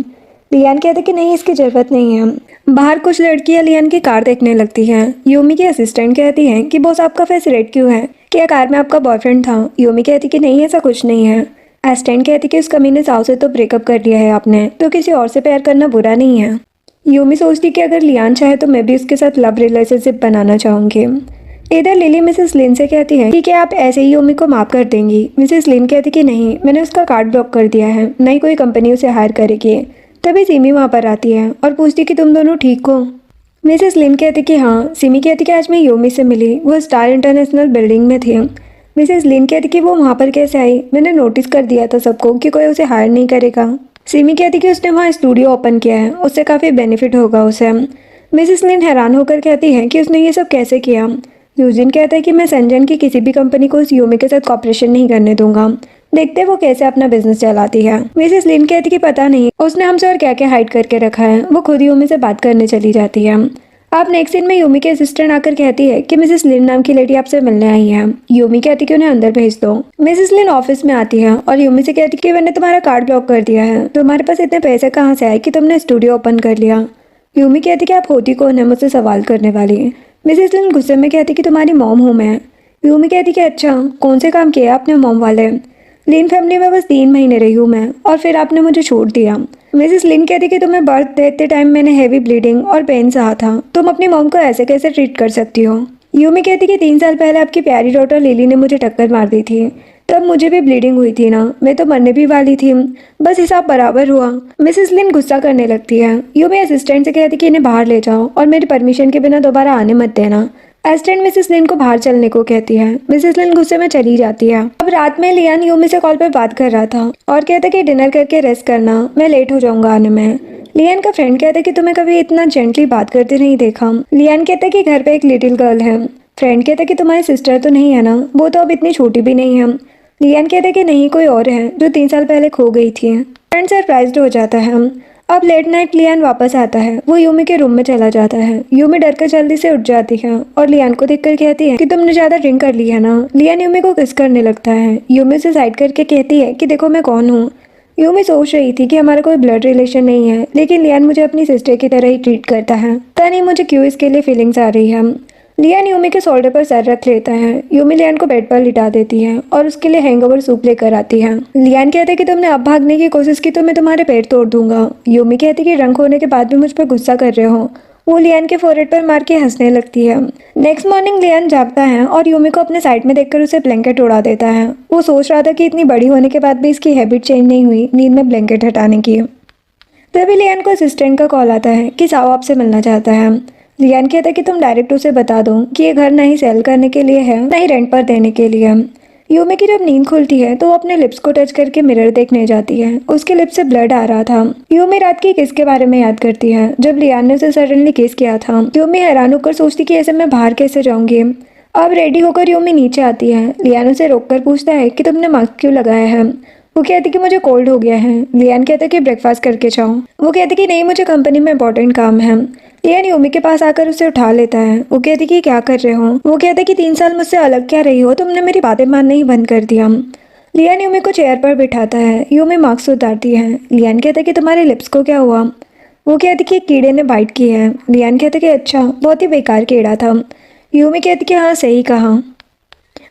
लियान कहते कि नहीं, इसकी ज़रूरत नहीं है। बाहर कुछ लड़कियां लियान की कार देखने लगती हैं। यूमी की असिस्टेंट कहती है कि बॉस आपका फेस रेड क्यों है, क्या कार में आपका बॉयफ्रेंड था। यूमी कहती कि नहीं, ऐसा कुछ नहीं है। असिस्टेंट कहती कि उस कमीने साव से तो ब्रेकअप कर लिया है आपने, तो किसी और से प्यार करना बुरा नहीं है। यूमी सोचती कि अगर लियान चाहे तो मैं भी उसके साथ लव रिलेशनशिप बनाना चाहूँगी। इधर लिली मिसेस लिन से कहती है कि क्या आप ऐसे ही यूमी को माफ़ कर देंगी। मिसेस लिन कहती कि नहीं, मैंने उसका कार्ड ब्लॉक कर दिया है, नहीं कोई कंपनी उसे हायर करेगी। तभी सिमी वहाँ पर आती है और पूछती कि तुम दोनों ठीक हो। मिसेस लिन कहती कि हाँ। सिमी कहती कि आज मैं यूमी से मिली, वो स्टार इंटरनेशनल बिल्डिंग में थी। मिसेस लिन कहती कि वो वहाँ पर कैसे आई, मैंने नोटिस कर दिया था सबको कि कोई उसे हायर नहीं करेगा। सिमी कहती कि उसने वहाँ स्टूडियो ओपन किया है, उससे काफ़ी बेनिफिट होगा उसे। मिसेस लिन हैरान होकर कहती है कि उसने ये सब कैसे किया। यूजिन कहता है कि मैं संजन की किसी भी कंपनी को उस यूमी के साथ कॉपरेशन नहीं करने दूंगा। देखते हैं वो कैसे अपना बिजनेस चलाती है। मिसेस लिन कहती कि पता नहीं उसने हमसे और क्या क्या हाइड करके रखा है। वो खुद यूमी से बात करने चली जाती है। आप नेक्स्ट सीन में यूमी के असिस्टेंट आकर कहती है कि मिसेस लिन नाम की लेडी आपसे मिलने आई है। यूमी कहती कि उन्हें अंदर भेज दो। मिसेस लिन ऑफिस में आती है और यूमी से कहती कि मैंने तुम्हारा कार्ड ब्लॉक कर दिया है, तुम्हारे पास इतने पैसे कहाँ से आए कि तुमने स्टूडियो ओपन कर लिया। यूमी कहती कि आप होती कौन है मुझसे सवाल करने वाली। मिसेस लिन गुस्से में कहती कि तुम्हारी मॉम हूँ मैं। यूमी कहती कि अच्छा, कौन से काम किए आपने मॉम वाले। लिन फैमिली में बस 3 महीने रही हूँ मैं और फिर आपने मुझे छोड़ दिया। मिसेस लिन कहती कि तुम्हें बर्थ देते टाइम मैंने हैवी ब्लीडिंग और पेन सहा था, तुम अपनी मॉम को ऐसे कैसे ट्रीट कर सकती हो। यूमी कहती कि 3 साल पहले आपकी प्यारी डॉटर लिली ने मुझे टक्कर मार दी थी, तब मुझे भी ब्लीडिंग हुई थी ना, मैं तो मरने भी वाली थी, बस हिसाब बराबर हुआ। मिसेस लिन गुस्सा करने लगती है। यूमी असिस्टेंट से कहती कि इन्हें बाहर ले जाओ और मेरी परमिशन के बिना दोबारा आने मत देना। असिस्टेंट मिसेस लिन को बाहर चलने को कहती है। मिसेस लिन गुस्से में चली जाती है। अब रात में लियान यूमी से कॉल पर बात कर रहा था और कहता कि डिनर करके रेस्ट करना, मैं लेट हो जाऊंगा आने में। लियान का फ्रेंड कहता कि तुम्हें कभी इतना जेंटली बात करते नहीं देखा। लियान कहता कि घर पे एक लिटिल गर्ल है। फ्रेंड कहता कि तुम्हारी सिस्टर तो नहीं है ना, वो तो अब इतनी छोटी भी नहीं है। लियान कहता कि नहीं, कोई और है जो 3 साल पहले खो गई थी। फ्रेंड सरप्राइज्ड हो जाता है। अब लेट नाइट लियान वापस आता है। वो यूमी के रूम में चला जाता है। यूमी डरकर जल्दी से उठ जाती है और लियान को देखकर कहती है कि तुमने ज्यादा ड्रिंक कर ली है ना। लियान यूमी को किस करने लगता है। यूमी से साइड करके कहती है कि देखो मैं कौन हूँ। यूमी सोच रही थी कि हमारा कोई ब्लड रिलेशन नहीं है, लेकिन लियान मुझे अपनी सिस्टर की तरह ही ट्रीट करता है। पता नहीं मुझे क्यों इसके लिए फीलिंग्स आ रही है। लियान यूमी के शोल्डर पर सर रख लेता है। यूमी लियान को बेड पर लिटा देती है और उसके लिए हैंगओवर सूप लेकर आती है। लियान कहते कि तुमने अब भागने की कोशिश की तो मैं तुम्हारे पैर तोड़ दूंगा। यूमी कहती कि ड्रंक होने के बाद भी मुझ पर गुस्सा कर रहे हो। वो लियान के फोरहेड पर मार के हंसने लगती है। नेक्स्ट मॉर्निंग लियान जागता है और यूमी को अपने साइड में देखकर उसे ब्लैंकेट उड़ा देता है। वो सोच रहा था कि इतनी बड़ी होने के बाद भी इसकी हैबिट चेंज नहीं हुई नींद में ब्लैंकेट हटाने की। तभी लियान को असिस्टेंट का कॉल आता है कि साओ आपसे मिलना चाहता है। लियान कहता है कि तुम डायरेक्ट उसे बता दो कि ये घर नहीं सेल करने के लिए है, ना ही रेंट पर देने के लिए। यूमी की जब नींद खुलती है तो वो अपने लिप्स को टच करके मिरर देखने जाती है। उसके लिप्स से ब्लड आ रहा था। यूमी रात की किस के बारे में याद करती है जब लियान ने उसे सडनली किस किया था। यूमी हैरान होकर सोचती कि ऐसे मैं बाहर कैसे जाऊंगी। अब रेडी होकर यूमी नीचे आती है। लियान उसे रोककर पूछता है कि तुमने मास्क क्यों लगाया है। वो कहती कि मुझे कोल्ड हो गया है। लियान कहता कि ब्रेकफास्ट करके जाओ। वो कहती कि नहीं, मुझे कंपनी में इंपॉर्टेंट काम है। लियान यूमी के पास आकर उसे उठा लेता है। वो कहती कि क्या कर रहे हो। वो कहता कि 3 साल मुझसे अलग क्या रही हो, तुमने मेरी बातें मानना ही बंद कर दिया। लियान यूमी को चेयर पर बिठाता है। यूमी मास्क उतारती है। लियान कहता कि तुम्हारे लिप्स को क्या हुआ। वो कहती कि कीड़े ने बाइट की है। लियान कहता कि अच्छा, बहुत ही बेकार कीड़ा था। यूमी कहती कि हाँ, सही कहा।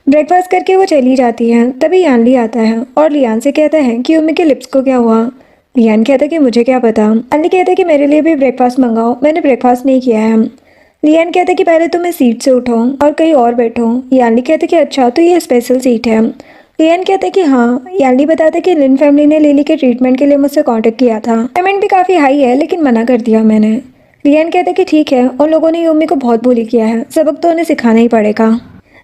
ब्रेकफास्ट करके वो चली जाती है। तभी यानली आता है और लियान से कहता है कि यूमी के लिप्स को क्या हुआ। लियान कहता है कि मुझे क्या पता। यानली कहता है कि मेरे लिए भी ब्रेकफास्ट मंगाओ, मैंने ब्रेकफास्ट नहीं किया है। लियान कहता है कि पहले तुम इस सीट से उठो और कहीं और बैठो। यानली कहता है कि अच्छा, तो ये स्पेशल सीट है। लियान कहता है कि हाँ। यानली बताता है कि लिन फैमिली ने लिली के ट्रीटमेंट के लिए मुझसे कांटेक्ट किया था। पेमेंट भी काफ़ी हाई है, लेकिन मना कर दिया मैंने। लियान कहता है कि ठीक है, उन लोगों ने यूमी को बहुत बुली किया है, सबक तो उन्हें सिखाना ही पड़ेगा।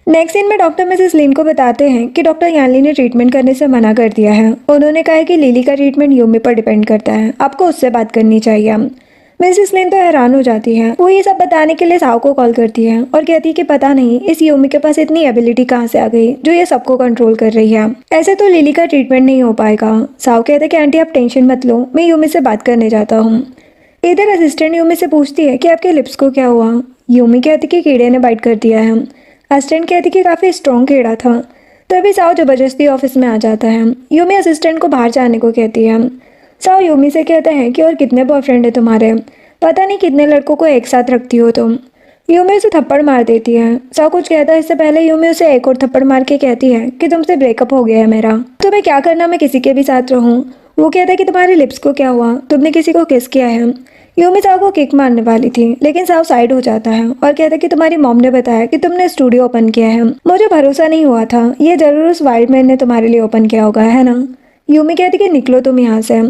नेक्स्ट सीन में डॉक्टर मिसेस लिन को बताते हैं कि डॉक्टर यानली ने ट्रीटमेंट करने से मना कर दिया है। उन्होंने कहा है कि लिली का ट्रीटमेंट यूमी पर डिपेंड करता है, आपको उससे बात करनी चाहिए। मिसेस लिन तो हैरान हो जाती है। वो ये सब बताने के लिए साओ को कॉल करती है और कहती है कि पता नहीं इस यूमी के पास इतनी एबिलिटी कहाँ से आ गई जो ये सबको कंट्रोल कर रही है। ऐसे तो लिली का ट्रीटमेंट नहीं हो पाएगा। साओ कहता है कि आंटी आप टेंशन मत लो, मैं यूमी से बात करने जाता हूँ। इधर असिस्टेंट यूमी से पूछती है कि आपके लिप्स को क्या हुआ। यूमी कहती कि कीड़े ने बाइट कर दिया है। असिस्टेंट कहती कि काफ़ी स्ट्रॉन्ग कीड़ा था। तभी साओ जबरदस्ती ऑफिस में आ जाता है। यूमी असिस्टेंट को बाहर जाने को कहती है। साओ यूमी से कहता है कि और कितने बॉयफ्रेंड है तुम्हारे, पता नहीं कितने लड़कों को एक साथ रखती हो तुम। यूमी उसे थप्पड़ मार देती है। साओ कुछ कहता है इससे पहले यूमी उसे एक और थप्पड़ मार के कहती है कि तुमसे ब्रेकअप हो गया है मेरा, तुम्हें क्या करना मैं किसी के भी साथ रहूं। वो कहता है कि तुम्हारे लिप्स को क्या हुआ, तुमने किसी को किस किया है। यूमी साओ को किक मारने वाली थी, लेकिन साओ साइड हो जाता है और कहता है कि तुम्हारी मॉम ने बताया कि तुमने स्टूडियो ओपन किया है, मुझे भरोसा नहीं हुआ था, ये जरूर उस वाइल्ड मैन ने तुम्हारे लिए ओपन किया होगा, है ना। यूमी कहती कि निकलो तुम यहाँ से।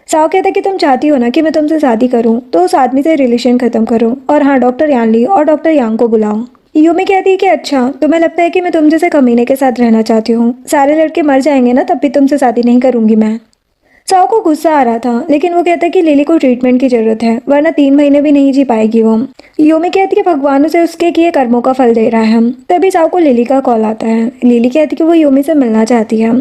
साओ कहता है कि तुम चाहती हो ना कि मैं तुमसे शादी करूं, तो उस आदमी से रिलेशन खत्म करो और हाँ, डॉक्टर यानली और डॉक्टर यांग को बुलाओ। यूमी कहती है कि अच्छा, तुम्हें लगता है कि मैं तुम जैसे कमीने के साथ रहना चाहती हूँ, सारे लड़के मर जाएंगे ना तब भी तुमसे शादी नहीं करूंगी मैं। साओ को गुस्सा आ रहा था, लेकिन वो कहता है कि लिली को ट्रीटमेंट की जरूरत है, वरना 3 महीने भी नहीं जी पाएगी वो। यूमी कहती कि भगवान उसे उसके किए कर्मों का फल दे रहा है। तभी साओ को लिली का कॉल आता है। लिली कहती कि वो यूमी से मिलना चाहती है।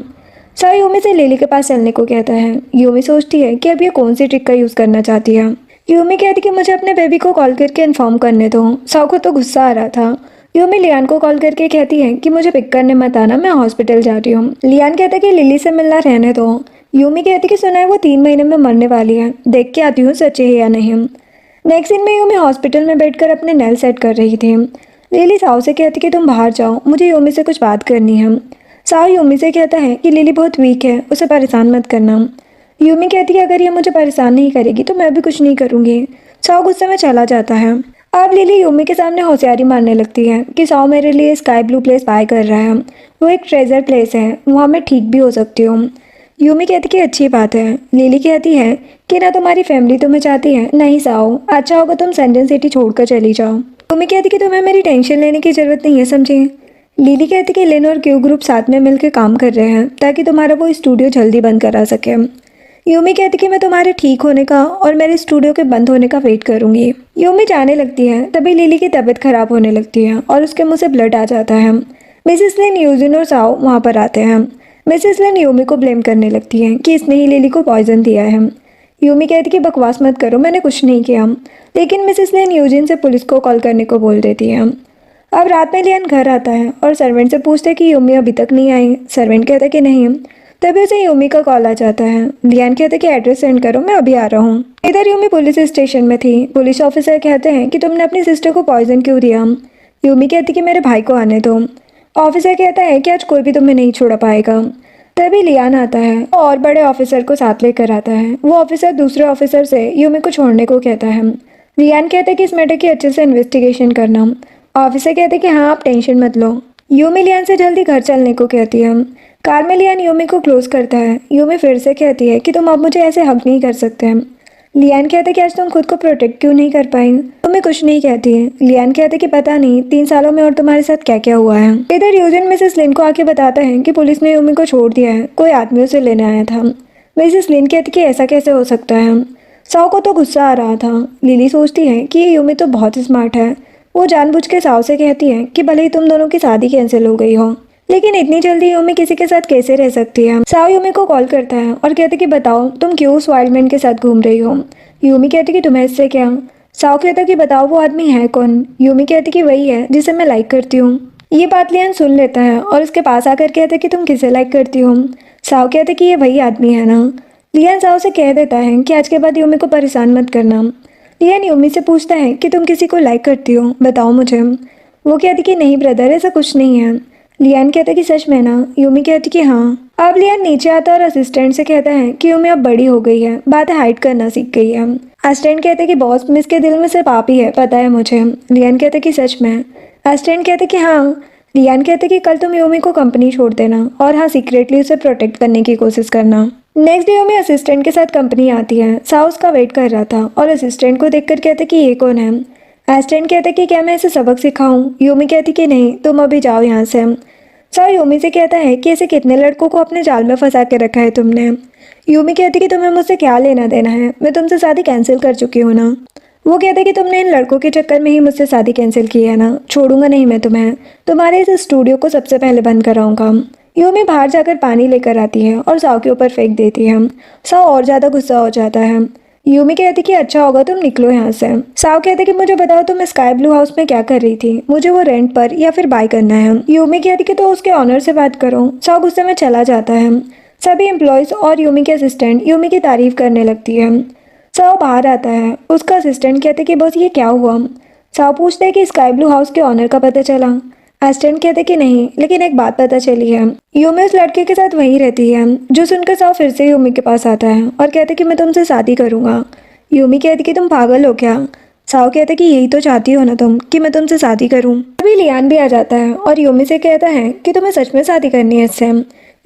साओ यूमी से लिली के पास चलने को कहता है। यूमी सोचती है कि अब ये कौन सी ट्रिक का यूज करना चाहती है। यूमी कहती कि मुझे अपने बेबी को कॉल करके इन्फॉर्म करने दो। साओ को तो गुस्सा आ रहा था। यूमी लियान को कॉल करके कहती है कि मुझे पिक करने मत आना, मैं हॉस्पिटल जा रही हूँ। लियान कहता है कि लिली से मिलना रहने दो। यूमी कहती कि सुना है वो 3 महीने में मरने वाली है, देख के आती हूँ सच है या नहीं। नेक्स्ट दिन में यूमी हॉस्पिटल में बैठकर अपने नेल सेट कर रही थी। लिली साओ से कहती कि तुम बाहर जाओ, मुझे यूमी से कुछ बात करनी है। साओ यूमी से कहता है कि लिली बहुत वीक है, उसे परेशान मत करना। यूमी कहती है अगर ये मुझे परेशान नहीं करेगी तो मैं भी कुछ नहीं करूँगी। साओ गुस्से में चला जाता है। अब लिली यूमी के सामने होशियारी मारने लगती है कि साओ मेरे लिए स्काई ब्लू प्लेस बाय कर रहा है, वो एक ट्रेजर प्लेस है, वहाँ मैं ठीक भी हो सकती हूँ। यूमी कहती कि अच्छी बात है। लिली कहती है कि ना तुम्हारी फैमिली तुम्हें चाहती है, नहीं साओ, अच्छा होगा तुम सनजन सिटी छोड़कर चली जाओ। यूमी कहती कि तुम्हें मेरी टेंशन लेने की जरूरत नहीं है, समझे। लिली कहती कि लिन और क्यू ग्रुप साथ में मिलकर काम कर रहे हैं ताकि तुम्हारा वो स्टूडियो जल्दी बंद करा सके। यूमी कहती कि मैं तुम्हारे ठीक होने का और मेरे स्टूडियो के बंद होने का वेट करूंगी। यूमी जाने लगती है, तभी लिली की तबीयत खराब होने लगती है और उसके मुंह से ब्लड आ जाता है। मिसेस लिन, यूजिन और साओ वहाँ पर आते हैं। मिसेस लिन यूमी को ब्लेम करने लगती है कि इसने ही लिली को पॉइजन दिया है। यूमी कहती कि बकवास मत करो, मैंने कुछ नहीं किया। लेकिन मिसेस लिन यूजिन से पुलिस को कॉल करने को बोल देती है। अब रात में लियान घर आता है और सर्वेंट से पूछते कि यूमी अभी तक नहीं आई। सर्वेंट कहता कि नहीं। तभी उसे यूमी का कॉल आ जाता है। लियान कहता कि एड्रेस सेंड करो, मैं अभी आ रहा हूँ। इधर यूमी पुलिस स्टेशन में थी। पुलिस ऑफिसर कहते हैं कि तुमने अपनी सिस्टर को पॉइजन क्यों दिया। यूमी कहती कि मेरे भाई को आने दो। ऑफिसर कहता है कि आज कोई भी तुम्हें नहीं छोड़ा पाएगा। तभी लियान आता है और बड़े ऑफिसर को साथ लेकर आता है। वो ऑफिसर दूसरे ऑफिसर से यूमी को छोड़ने को कहता है। लियान कहता है कि इस मैटर की अच्छे से इन्वेस्टिगेशन करना। ऑफिसर कहते हैं कि हाँ, आप टेंशन मत लो। यूमी लियान से जल्दी घर चलने को कहती है। कार में लियान यूमी को क्लोज करता है। यूमी फिर से कहती है कि तुम अब मुझे ऐसे हक नहीं कर सकते। लियान कहते कि आज तुम खुद को प्रोटेक्ट क्यों नहीं कर पाई। तुम्हें कुछ नहीं कहती है। लियान कहते कि पता नहीं 3 सालों में और तुम्हारे साथ क्या क्या हुआ है। इधर यूजिन मिसेस लिन को आके बताता है कि पुलिस ने यूमी को छोड़ दिया है, कोई आदमी उसे लेने आया था। मिसेस लिन कहती कि ऐसा कैसे हो सकता है। साओ को तो गुस्सा आ रहा था। लिली सोचती है कि ये यूमी तो बहुत स्मार्ट है। वो जानबूझ के साओ से कहती है कि भले ही तुम दोनों की शादी कैंसिल हो गई हो, लेकिन इतनी जल्दी यूमी किसी के साथ कैसे रह सकती है। साओ यूमी को कॉल करता है और कहते कि बताओ तुम क्यों उस वाइल्डमैन के साथ घूम रही हो। यूमी कहती कि तुम्हें इससे क्या। साओ कहता कि बताओ वो आदमी है कौन। यूमी कहती कि वही है जिसे मैं लाइक करती हूँ। ये बात लियान सुन लेता है और उसके पास आकर कहता कि तुम किसे लाइक करती हो। साओ कहते कि ये वही आदमी है ना। लियान साओ से कह देता है कि आज के बाद यूमी को परेशान मत करना। लियान यूमी से पूछता है कि तुम किसी को लाइक करती हो, बताओ मुझे। वो कहती कि नहीं ब्रदर, ऐसा कुछ नहीं है। लियान कहता कि सच में ना। यूमी कहती कि हाँ। अब लियान नीचे आता और असिस्टेंट से कहता है कि यूमी अब बड़ी हो गई है, बातें हाइड करना सीख गई है। असिस्टेंट कहते कि बॉस, मिस के दिल में सिर्फ आप ही है, पता है मुझे। लियान कहते कि सच में। असिस्टेंट कहते कि हाँ। लियान कहते कि कल तुम यूमी को कंपनी छोड़ देना और हाँ, सीक्रेटली उसे प्रोटेक्ट करने की कोशिश करना। नेक्स्ट डे यूमी असिस्टेंट के साथ कंपनी आती है। साओ उसका वेट कर रहा था और असिस्टेंट को देखकर कहते कि ये कौन है। असिस्टेंट कहते कि क्या मैं इसे सबक सिखाऊं। यूमी कहती कि नहीं, तुम अभी जाओ यहाँ से। साओ यूमी से कहता है कि ऐसे कितने लड़कों को अपने जाल में फंसा के रखा है तुमने। यूमी कहती कि तुम्हें मुझसे क्या लेना देना है, मैं तुमसे शादी कैंसिल कर चुकी हूँ ना। वो कहते कि तुमने इन लड़कों के चक्कर में ही मुझसे शादी कैंसिल की है ना, छोड़ूंगा नहीं मैं तुम्हें, तुम्हारे इस स्टूडियो को सबसे पहले बंद कराऊंगा। यूमी बाहर जाकर पानी लेकर आती है और साओ के ऊपर फेंक देती है। साओ और ज़्यादा गुस्सा हो जाता है। यूमी कहती कि अच्छा होगा तुम निकलो यहाँ से। साओ कहते कि मुझे बताओ तुम स्काई ब्लू हाउस में क्या कर रही थी, मुझे वो रेंट पर या फिर बाय करना है। यूमी कहती कि तो उसके ऑनर से बात करो। साओ गुस्से में चला जाता है। सभी एम्प्लॉयज और यूमी के असिस्टेंट यूमी की तारीफ करने लगती है। साओ बाहर आता है। उसका असिस्टेंट कहते कि बस ये क्या हुआ। साओ पूछते हैं कि स्काई ब्लू हाउस के ऑनर का पता चला। असिस्टेंट कहते कि नहीं, लेकिन एक बात पता चली है, यूमी उस लड़के के साथ वहीं रहती है। जो सुनकर साओ फिर से यूमी के पास आता है और कहते कि मैं तुमसे शादी करूंगा। यूमी कहती कि तुम पागल हो क्या। साओ कहते कि यही तो चाहती हो ना तुम, कि मैं तुमसे शादी करूं। अभी लियान भी आ जाता है और यूमी से कहता है कि तुम्हें सच में शादी करनी है इससे।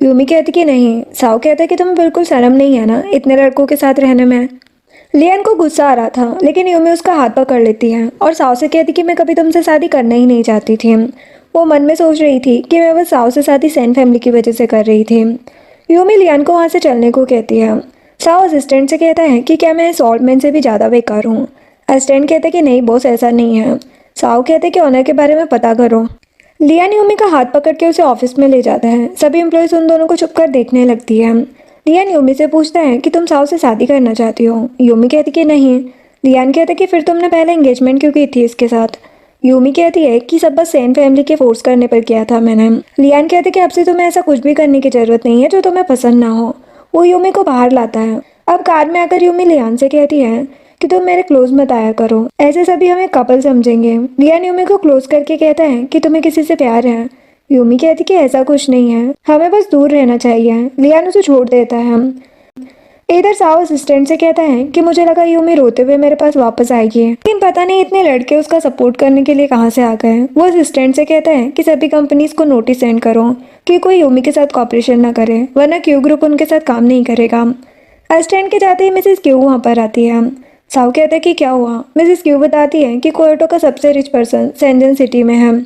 यूमी कहती कि नहीं। साओ कहता है कि तुम्हें बिल्कुल शर्म नहीं है ना इतने लड़कों के साथ रहने में। लियान को गुस्सा आ रहा था, लेकिन यूमी उसका हाथ पकड़ लेती है और साओ से कहती कि मैं कभी तुमसे शादी करना ही नहीं चाहती थी। वो मन में सोच रही थी कि मैं बस साओ से शादी सेन फैमिली की वजह से कर रही थी। यूमी लियान को वहाँ से चलने को कहती है। साओ असिस्टेंट से कहता है कि क्या मैं सॉल्टमैन से भी ज़्यादा बेकार हूँ। असिस्टेंट कहता है कि नहीं बॉस, ऐसा नहीं है। साओ कहते हैं कि ऑनर के बारे में पता करो। लियान यूमी का हाथ पकड़ के उसे ऑफिस में ले जाता है। सभी एम्प्लॉयज उन दोनों को छुप कर देखने लगती है। लियान यूमी से पूछता है कि तुम साओ से शादी करना चाहती हो। यूमी कहती कि नहीं। लियान कहता है कि फिर तुमने पहले एंगेजमेंट क्यों की थी इसके साथ। यूमी कहती है कि सब बस सेन फैमिली के फोर्स करने पर किया था मैंने। लियान कहते हैं कि अब से तुम्हें ऐसा कुछ भी करने की जरूरत नहीं है जो तुम्हें पसंद ना हो। वो यूमी को बाहर लाता है। अब कार में आकर यूमी लियान से कहती है कि तुम मेरे क्लोज मत आया करो, ऐसे सभी हमें कपल समझेंगे। लियान यूमी को क्लोज करके कहता है कि तुम्हें किसी से प्यार है। यूमी कहती कि ऐसा कुछ नहीं है, हमें बस दूर रहना चाहिए। लियान उसे छोड़ देता है। इधर साओ असिस्टेंट से कहता है कि मुझे लगा यूमी रोते हुए मेरे पास वापस आएगी, लेकिन पता नहीं इतने लड़के उसका सपोर्ट करने के लिए कहाँ से आ गए। वो असिस्टेंट से कहता है कि सभी कंपनीज को नोटिस सेंड करो कि कोई यूमी के साथ कॉपरेशन ना करे, वरना क्यू ग्रुप उनके साथ काम नहीं करेगा। असिस्टेंट के जाते ही मिसेस क्यू वहाँ पर आती है। साओ कहता है कि क्या हुआ। मिसेस क्यू बताती है कि क्योटो का सबसे रिच पर्सन सेंजन सिटी में है,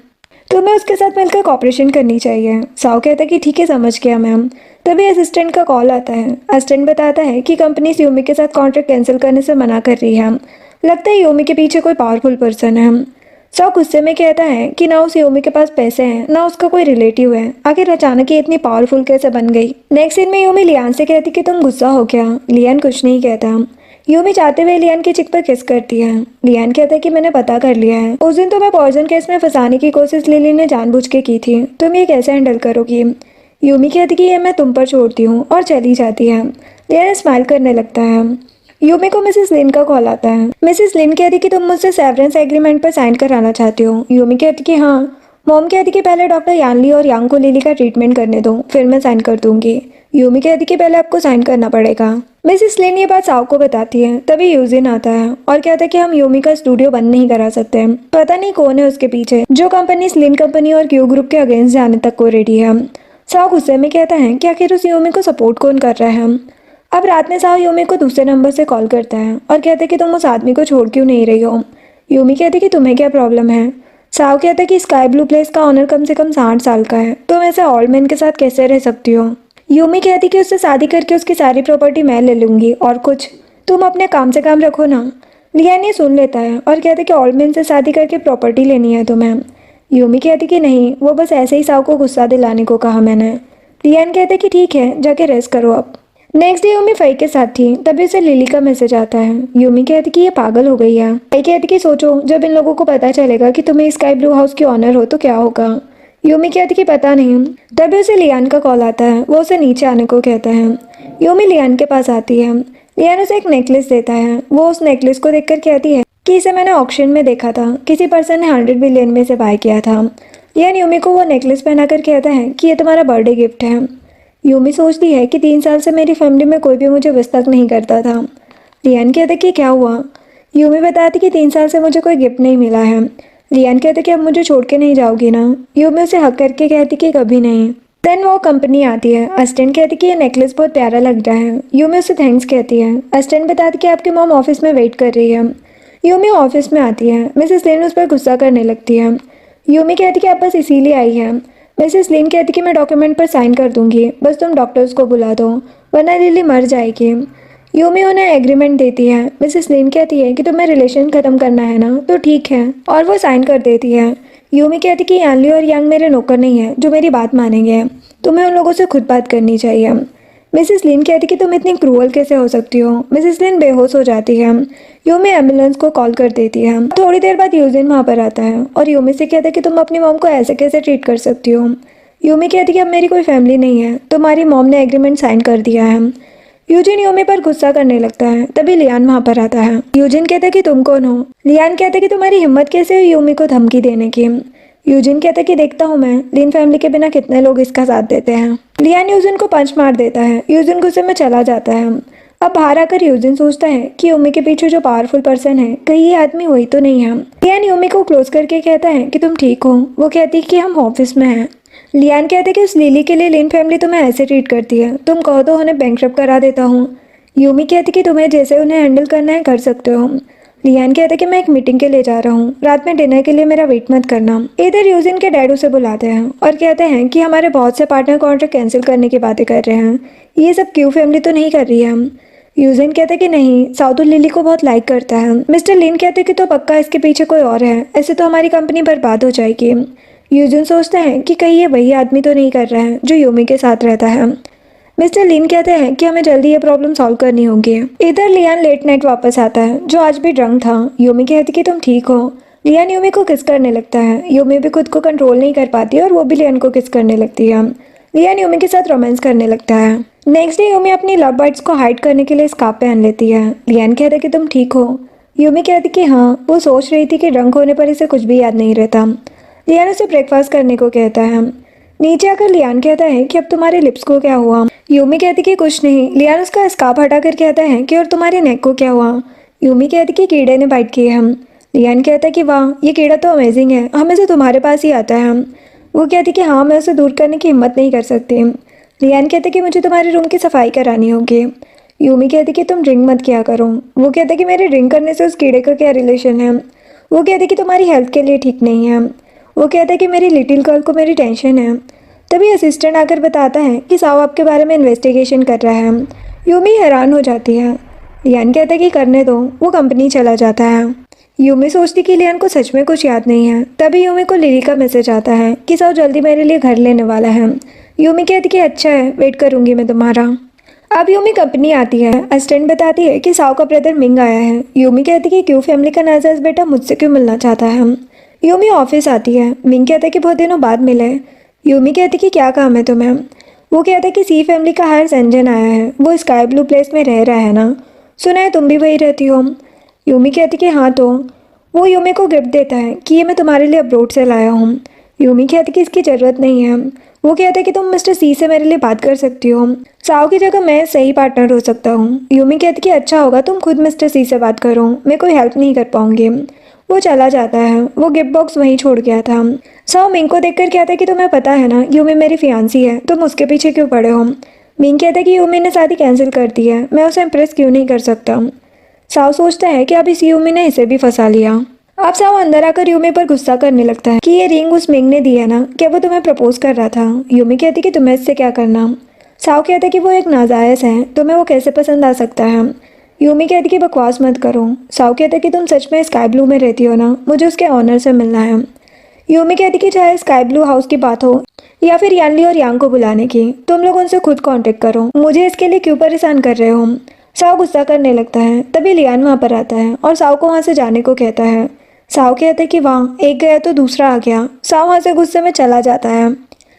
तुम्हें उसके साथ मिलकर कॉपरेशन करनी चाहिए। साओ कहता है कि ठीक है, समझ गया मैम। तभी असिस्टेंट का कॉल आता है। असिस्टेंट बताता है कि कंपनी यूमी के साथ कॉन्ट्रैक्ट कैंसिल करने से मना कर रही है। लगता है यूमी के पीछे कोई पावरफुल पर्सन है। साओ गुस्से में कहता है कि ना उस यूमी के पास पैसे हैं, ना उसका कोई रिलेटिव है, आखिर अचानक ये इतनी पावरफुल कैसे बन गई। नेक्स्ट सीन में यूमी लियान से कहती कि तुम गुस्सा हो क्या। लियान कुछ नहीं कहता। यूमी चाहते हुए लियान की चिक पर किस करती है। लियान कहता है कि मैंने पता कर लिया है, उस दिन तो मैं पॉइजन केस में फंसाने की कोशिश लिली ने जानबूझ के की थी, तुम ये कैसे हैंडल करोगी। यूमी कहती कि ये मैं तुम पर छोड़ती हूँ और चली जाती है। लियान स्माइल करने लगता है। यूमी को मिसेस लिन का कॉल आता है। मिसेस लिन कहती कि तुम मुझसे सेवरेंस एग्रीमेंट पर साइन कराना चाहती हो। यूमी कहती कि हाँ। मॉम कहती कि पहले डॉक्टर यानली और यांग को लिली का ट्रीटमेंट करने दो, फिर मैं साइन कर दूंगी। यूमी कहती कि पहले आपको साइन करना पड़ेगा। मिसेस लिन ये बात साओ को बताती है। तभी यूजिन आता है और कहता है कि हम यूमी का स्टूडियो बंद नहीं करा सकते, पता नहीं कौन है उसके पीछे जो कंपनी स्लिन कंपनी और क्यू ग्रुप के अगेंस्ट जाने तक को रेडी है। साओ गुस्से में कहता है कि आखिर उस यूमी को सपोर्ट कौन कर रहा है। अब रात में साओ यूमी को दूसरे नंबर से कॉल करता है और कहता है कि तुम उस आदमी को छोड़ क्यों नहीं रही हो। यूमी कहती कि तुम्हें क्या प्रॉब्लम है। साओ कहता है कि स्काई ब्लू प्लेस का ऑनर कम से कम 60 साल का है, तुम ऐसे ओल्ड मैन के साथ कैसे रह सकती हो। यूमी कहती कि उससे शादी करके उसकी सारी प्रॉपर्टी मैं ले लूंगी और कुछ, तुम अपने काम से काम रखो ना। लियान ये सुन लेता है और कहता है कि ओल्ड मैन से शादी करके प्रॉपर्टी लेनी है तुम्हें। यूमी कहती कि नहीं, वो बस ऐसे ही साओ को गुस्सा दिलाने को कहा मैंने। लियान कहते कि ठीक है, जाके रेस्ट करो अब। नेक्स्ट डे यूमी फई के साथ थी, तभी उसे लिली का मैसेज आता है। यूमी कहती कि ये पागल हो गई है। फई कहती कि सोचो जब इन लोगों को पता चलेगा कि तुम्हें स्काई ब्लू हाउस की ऑनर हो तो क्या होगा। यूमी कहती कि पता नहीं। तभी उसे लियान का कॉल आता है, वो उसे नीचे आने को कहता है। यूमी लियान के पास आती है। लियान उसे एक नेकलेस देता है। वो उस नेकलेस को देखकर कहती है कि इसे मैंने ऑक्शन में देखा था, किसी पर्सन ने 100 बिलियन में से बाय किया था। लियान यूमी को वो नेकलेस पहनाकर कहता है कि ये तुम्हारा बर्थडे गिफ्ट है। यूमी सोचती है कि 3 साल से मेरी फैमिली में कोई भी मुझे विश तक नहीं करता था। लियान कहता कि क्या हुआ। यूमी बताती कि 3 साल से मुझे कोई गिफ्ट नहीं मिला है। लियान कहते कि अब मुझे छोड़ के नहीं जाओगी ना। यूमी उसे हक करके कहती कि कभी नहीं। देन वो कंपनी आती है। असिस्टेंट कहती कि ये नेकलेस बहुत प्यारा लग रहा है। यूमी उसे थैंक्स कहती है। असिस्टेंट बताती कि आपकी मॉम ऑफिस में वेट कर रही है। यूमी ऑफिस में आती है। मिसेस लिन उस पर गुस्सा करने लगती है। यूमी कहती कि आप बस इसीलिए आई है। मिसेस लिन कहती कि मैं डॉक्यूमेंट पर साइन कर दूंगी, बस तुम डॉक्टर्स को बुला दो वरना लिली मर जाएगी। यूमी उन्हें एग्रीमेंट देती है। मिसेस लिन कहती है कि तुम्हें रिलेशन खत्म करना है ना, तो ठीक है, और वो साइन कर देती है। यूमी कहती कि यानली और यांग मेरे नौकर नहीं है जो मेरी बात मानेंगे, तुम्हें उन लोगों से खुद बात करनी चाहिए। मिसेस लिन कहती कि तुम इतनी क्रूअल कैसे हो सकती हो। मिसेस लिन बेहोश हो जाती है। यूमी एम्बुलेंस को कॉल कर देती है। थोड़ी देर बाद यूजिन वहाँ पर आता है और यूमी से कहता है कि तुम अपनी मॉम को ऐसे कैसे ट्रीट कर सकती हो। यूमी कहती कि अब मेरी कोई फैमिली नहीं है, तुम्हारी मॉम ने एग्रीमेंट साइन कर दिया है। यूजिन यूमी पर गुस्सा करने लगता है। तभी लियान वहाँ पर आता है। यूजिन कहता है कि तुम कौन हो। लियान कहता है कि तुम्हारी हिम्मत कैसे हुई यूमी को धमकी देने की। यूजिन कहता है कि देखता हूँ मैं लिन फैमिली के बिना कितने लोग इसका साथ देते हैं। लियान यूजिन को पंच मार देता है। यूजिन गुस्से में चला जाता है। अब बाहर आकर यूजिन सोचता है कि यूमी के पीछे जो पावरफुल पर्सन है, कहीं ये आदमी वही तो नहीं है। लियान यूमी को क्लोज करके कहता है कि तुम ठीक हो। वो कहती है कि हम ऑफिस में हैं। लियान कहते कि उस लिली के लिए लिन फैमिली तुम्हें ऐसे ट्रीट करती है, तुम कहो तो उन्हें बैंकरप्ट करा देता हूँ। यूमी कहती कि तुम्हें जैसे उन्हें हैंडल करना है कर सकते हो। लियान कहते कि मैं एक मीटिंग के लिए जा रहा हूँ, रात में डिनर के लिए मेरा वेट मत करना। इधर यूजिन के डैड उसे बुलाते हैं और कहते हैं कि हमारे बहुत से पार्टनर कॉन्ट्रैक्ट कैंसिल करने की बातें कर रहे हैं, ये सब क्यू फैमिली तो नहीं कर रही है। यूजिन कहता है कि नहीं, साओ तो लिली को बहुत लाइक करता है। मिस्टर लिन कहते हैं कि तो पक्का इसके पीछे कोई और है, ऐसे तो हमारी कंपनी बर्बाद हो जाएगी। यूजिन सोचता है कि कहीं ये वही आदमी तो नहीं कर रहा है जो यूमी के साथ रहता है। मिस्टर लिन कहते हैं कि हमें जल्दी ये प्रॉब्लम सॉल्व करनी होगी। इधर लियान लेट नाइट वापस आता है, जो आज भी ड्रंक था। यूमी कहती कि तुम ठीक हो। लियान यूमी को किस करने लगता है। यूमी भी खुद को कंट्रोल नहीं कर पाती और वो भी लियान को किस करने लगती है। लियान यूमी के साथ रोमांस करने लगता है। नेक्स्ट डे यूमी अपनी लव बर्ड्स को हाइड करने के लिए स्कार्फ पहन लेती है। लियान कहता है कि तुम ठीक हो। यूमी कहती कि हाँ, वो सोच रही थी कि ड्रंक होने पर इसे कुछ भी याद नहीं रहता। लियान उसे ब्रेकफास्ट करने को कहता है। नीचे आकर लियान कहता है कि अब तुम्हारे लिप्स को क्या हुआ। यूमी कहती कि कुछ नहीं। लियान उसका स्कार्फ हटाकर कहता है कि और तुम्हारे नेक को क्या हुआ। यूमी कहती कि कीड़े ने बाइट किए हम। लियान कहता है कि वाह, ये कीड़ा तो अमेजिंग है, हमेशा तुम्हारे पास ही आता है। वो कहती कि हाँ, मैं उसे दूर करने की हिम्मत नहीं कर सकती। लियान कहते कि मुझे तुम्हारे रूम की सफाई करानी होगी। यूमी कहती कि तुम ड्रिंक मत किया करो। वो कहते कि मेरे ड्रिंक करने से उस कीड़े का क्या रिलेशन है। वो कहते कि तुम्हारी हेल्थ के लिए ठीक नहीं है। वो कहता है कि मेरी लिटिल गर्ल को मेरी टेंशन है। तभी असिस्टेंट आकर बताता है कि साओ आपके बारे में इन्वेस्टिगेशन कर रहा है। यूमी हैरान हो जाती है। लियान कहता है कि करने दो। वो कंपनी चला जाता है। यूमी सोचती कि लियान को सच में कुछ याद नहीं है। तभी यूमी को लिली का मैसेज आता है कि साओ जल्दी मेरे लिए घर लेने वाला है। यूमी कहती कि अच्छा है, वेट करूंगी मैं तुम्हारा। अब यूमी कंपनी आती है। असिस्टेंट बताती है कि साओ का ब्रदर मिंग आया है। यूमी कहती कि क्यों, फैमिली का नाजायज बेटा मुझसे क्यों मिलना चाहता है। यूमी ऑफिस आती है। मिंग कहता है कि बहुत दिनों बाद मिले। यूमी कहती कि क्या काम है तुम्हें। वो कहता है कि सी फैमिली का हायर संजन आया है, वो स्काई ब्लू प्लेस में रह रहा है ना, सुना है तुम भी वही रहती हो। यूमी कहती कि हाँ। तो वो यूमी को गिफ्ट देता है कि ये मैं तुम्हारे लिए अब्रोड से लाया हूँ। यूमी कहती कि इसकी ज़रूरत नहीं है। वो कहता है कि तुम मिस्टर सी से मेरे लिए बात कर सकती हो, साओ की जगह मैं सही पार्टनर हो सकता हूँ। यूमी कहती कि अच्छा होगा तुम खुद मिस्टर सी से बात करो, मैं कोई हेल्प नहीं कर पाऊंगी। वो चला जाता है। वो गिफ्ट बॉक्स वहीं छोड़ गया था। साओ मिंग को देखकर कहता है कि तुम्हें पता है ना, यूमी मेरी फियांसी है, तुम उसके पीछे क्यों पड़े हो। मिंग कहता है कि यूमी ने शादी कैंसिल कर दी है, मैं उसे इम्प्रेस क्यों नहीं कर सकता। साओ सोचता है कि अब इस यूमी ने इसे भी फंसा लिया। अब साओ अंदर आकर यूमी पर गुस्सा करने लगता है कि ये रिंग उस मिंग ने दी है ना, क्या वो तुम्हें प्रपोज कर रहा था। यूमी कहती कि तुम्हें इससे क्या करना। साओ कहता है कि वो एक नाजायज है, तुम्हें वो कैसे पसंद आ सकता है। यूमी कहती कि बकवास मत करो। साओ कहता है कि तुम सच में स्काई ब्लू में रहती हो ना, मुझे उसके ऑनर से मिलना है। यूमी कहती कि चाहे स्काई ब्लू हाउस की बात हो या फिर यानली और यांग को बुलाने की, तुम लोग उनसे खुद कांटेक्ट करो, मुझे इसके लिए क्यों परेशान कर रहे हो। साओ गुस्सा करने लगता है। तभी लियान वहाँ पर आता है और साओ को वहाँ से जाने को कहता है। साओ कहता है कि वाह, एक गया तो दूसरा आ गया। साओ वहाँ से गुस्से में चला जाता है।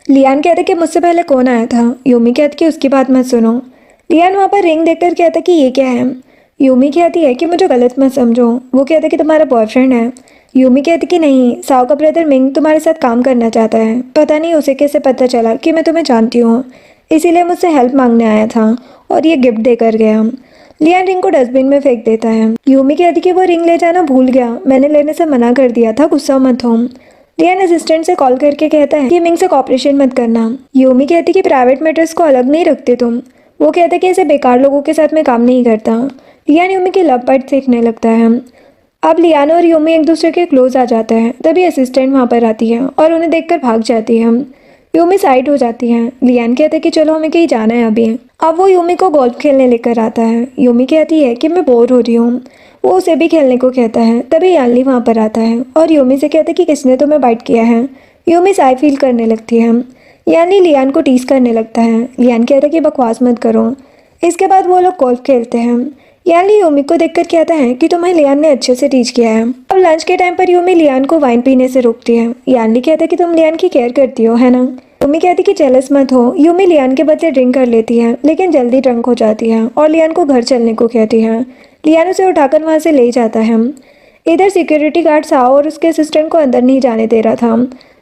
लियान कहता है कि मुझसे पहले कौन आया था। यूमी कहती कि उसकी बात मत सुनो। लियान वहाँ पर रिंग देखकर कहता कि ये क्या है। यूमी कहती है कि मुझे गलत मत समझो। वो कहता है कि तुम्हारा बॉयफ्रेंड है। यूमी कहती कि नहीं, साओ का ब्रदर मिंग तुम्हारे साथ काम करना चाहता है, पता नहीं उसे कैसे पता चला कि मैं तुम्हें जानती हूँ, इसीलिए मुझसे हेल्प मांगने आया था और ये गिफ्ट देकर गया। लियान रिंग को डस्टबिन में फेंक देता है। यूमी कहती कि वो रिंग ले जाना भूल गया, मैंने लेने से मना कर दिया था, गुस्सा मत हो। लियान असिस्टेंट से कॉल करके कहता है कि मिंग से कॉपरेशन मत करना। यूमी कहती कि प्राइवेट मैटर्स को अलग नहीं रखते तुम। वो कहता है कि ऐसे बेकार लोगों के साथ मैं काम नहीं करता। लियान यूमी की लव बर्ड सीखने लगता है। अब लियान और यूमी एक दूसरे के क्लोज आ जाते हैं। तभी असिस्टेंट वहाँ पर आती है और उन्हें देखकर भाग जाती है। यूमी साइड हो जाती है। लियान कहते हैं कि चलो हमें कहीं जाना है अभी। अब वो यूमी को गोल्फ खेलने लेकर आता है। यूमी कहती है कि मैं बोर हो रही हूँ। वो उसे भी खेलने को कहता है। तभी यानली वहाँ पर आता है और यूमी से कहता है कि किसने तुम्हें बाइट किया है। यूमी साई फील करने लगती है। यानली लियान को टीस करने लगता है। लियान कहता है कि बकवास मत करो। इसके बाद वो लोग गोल्फ खेलते हैं। यानली यूमी को देखकर कहता है कि तुम्हें लियान ने अच्छे से टीच किया है। अब लंच के टाइम पर यूमी लियान को वाइन पीने से रोकती है। यानली कहता है कि तुम लियान की केयर करती हो, है ना। यूमी कहती कि जेलस मत हो। यूमी लियान के बदले ड्रिंक कर लेती है, लेकिन जल्दी ड्रंक हो जाती है और लियान को घर चलने को कहती है। लियान उसे उठाकर वहाँ से ले जाता है। इधर सिक्योरिटी गार्ड साओ और उसके असिस्टेंट को अंदर नहीं जाने दे रहा था।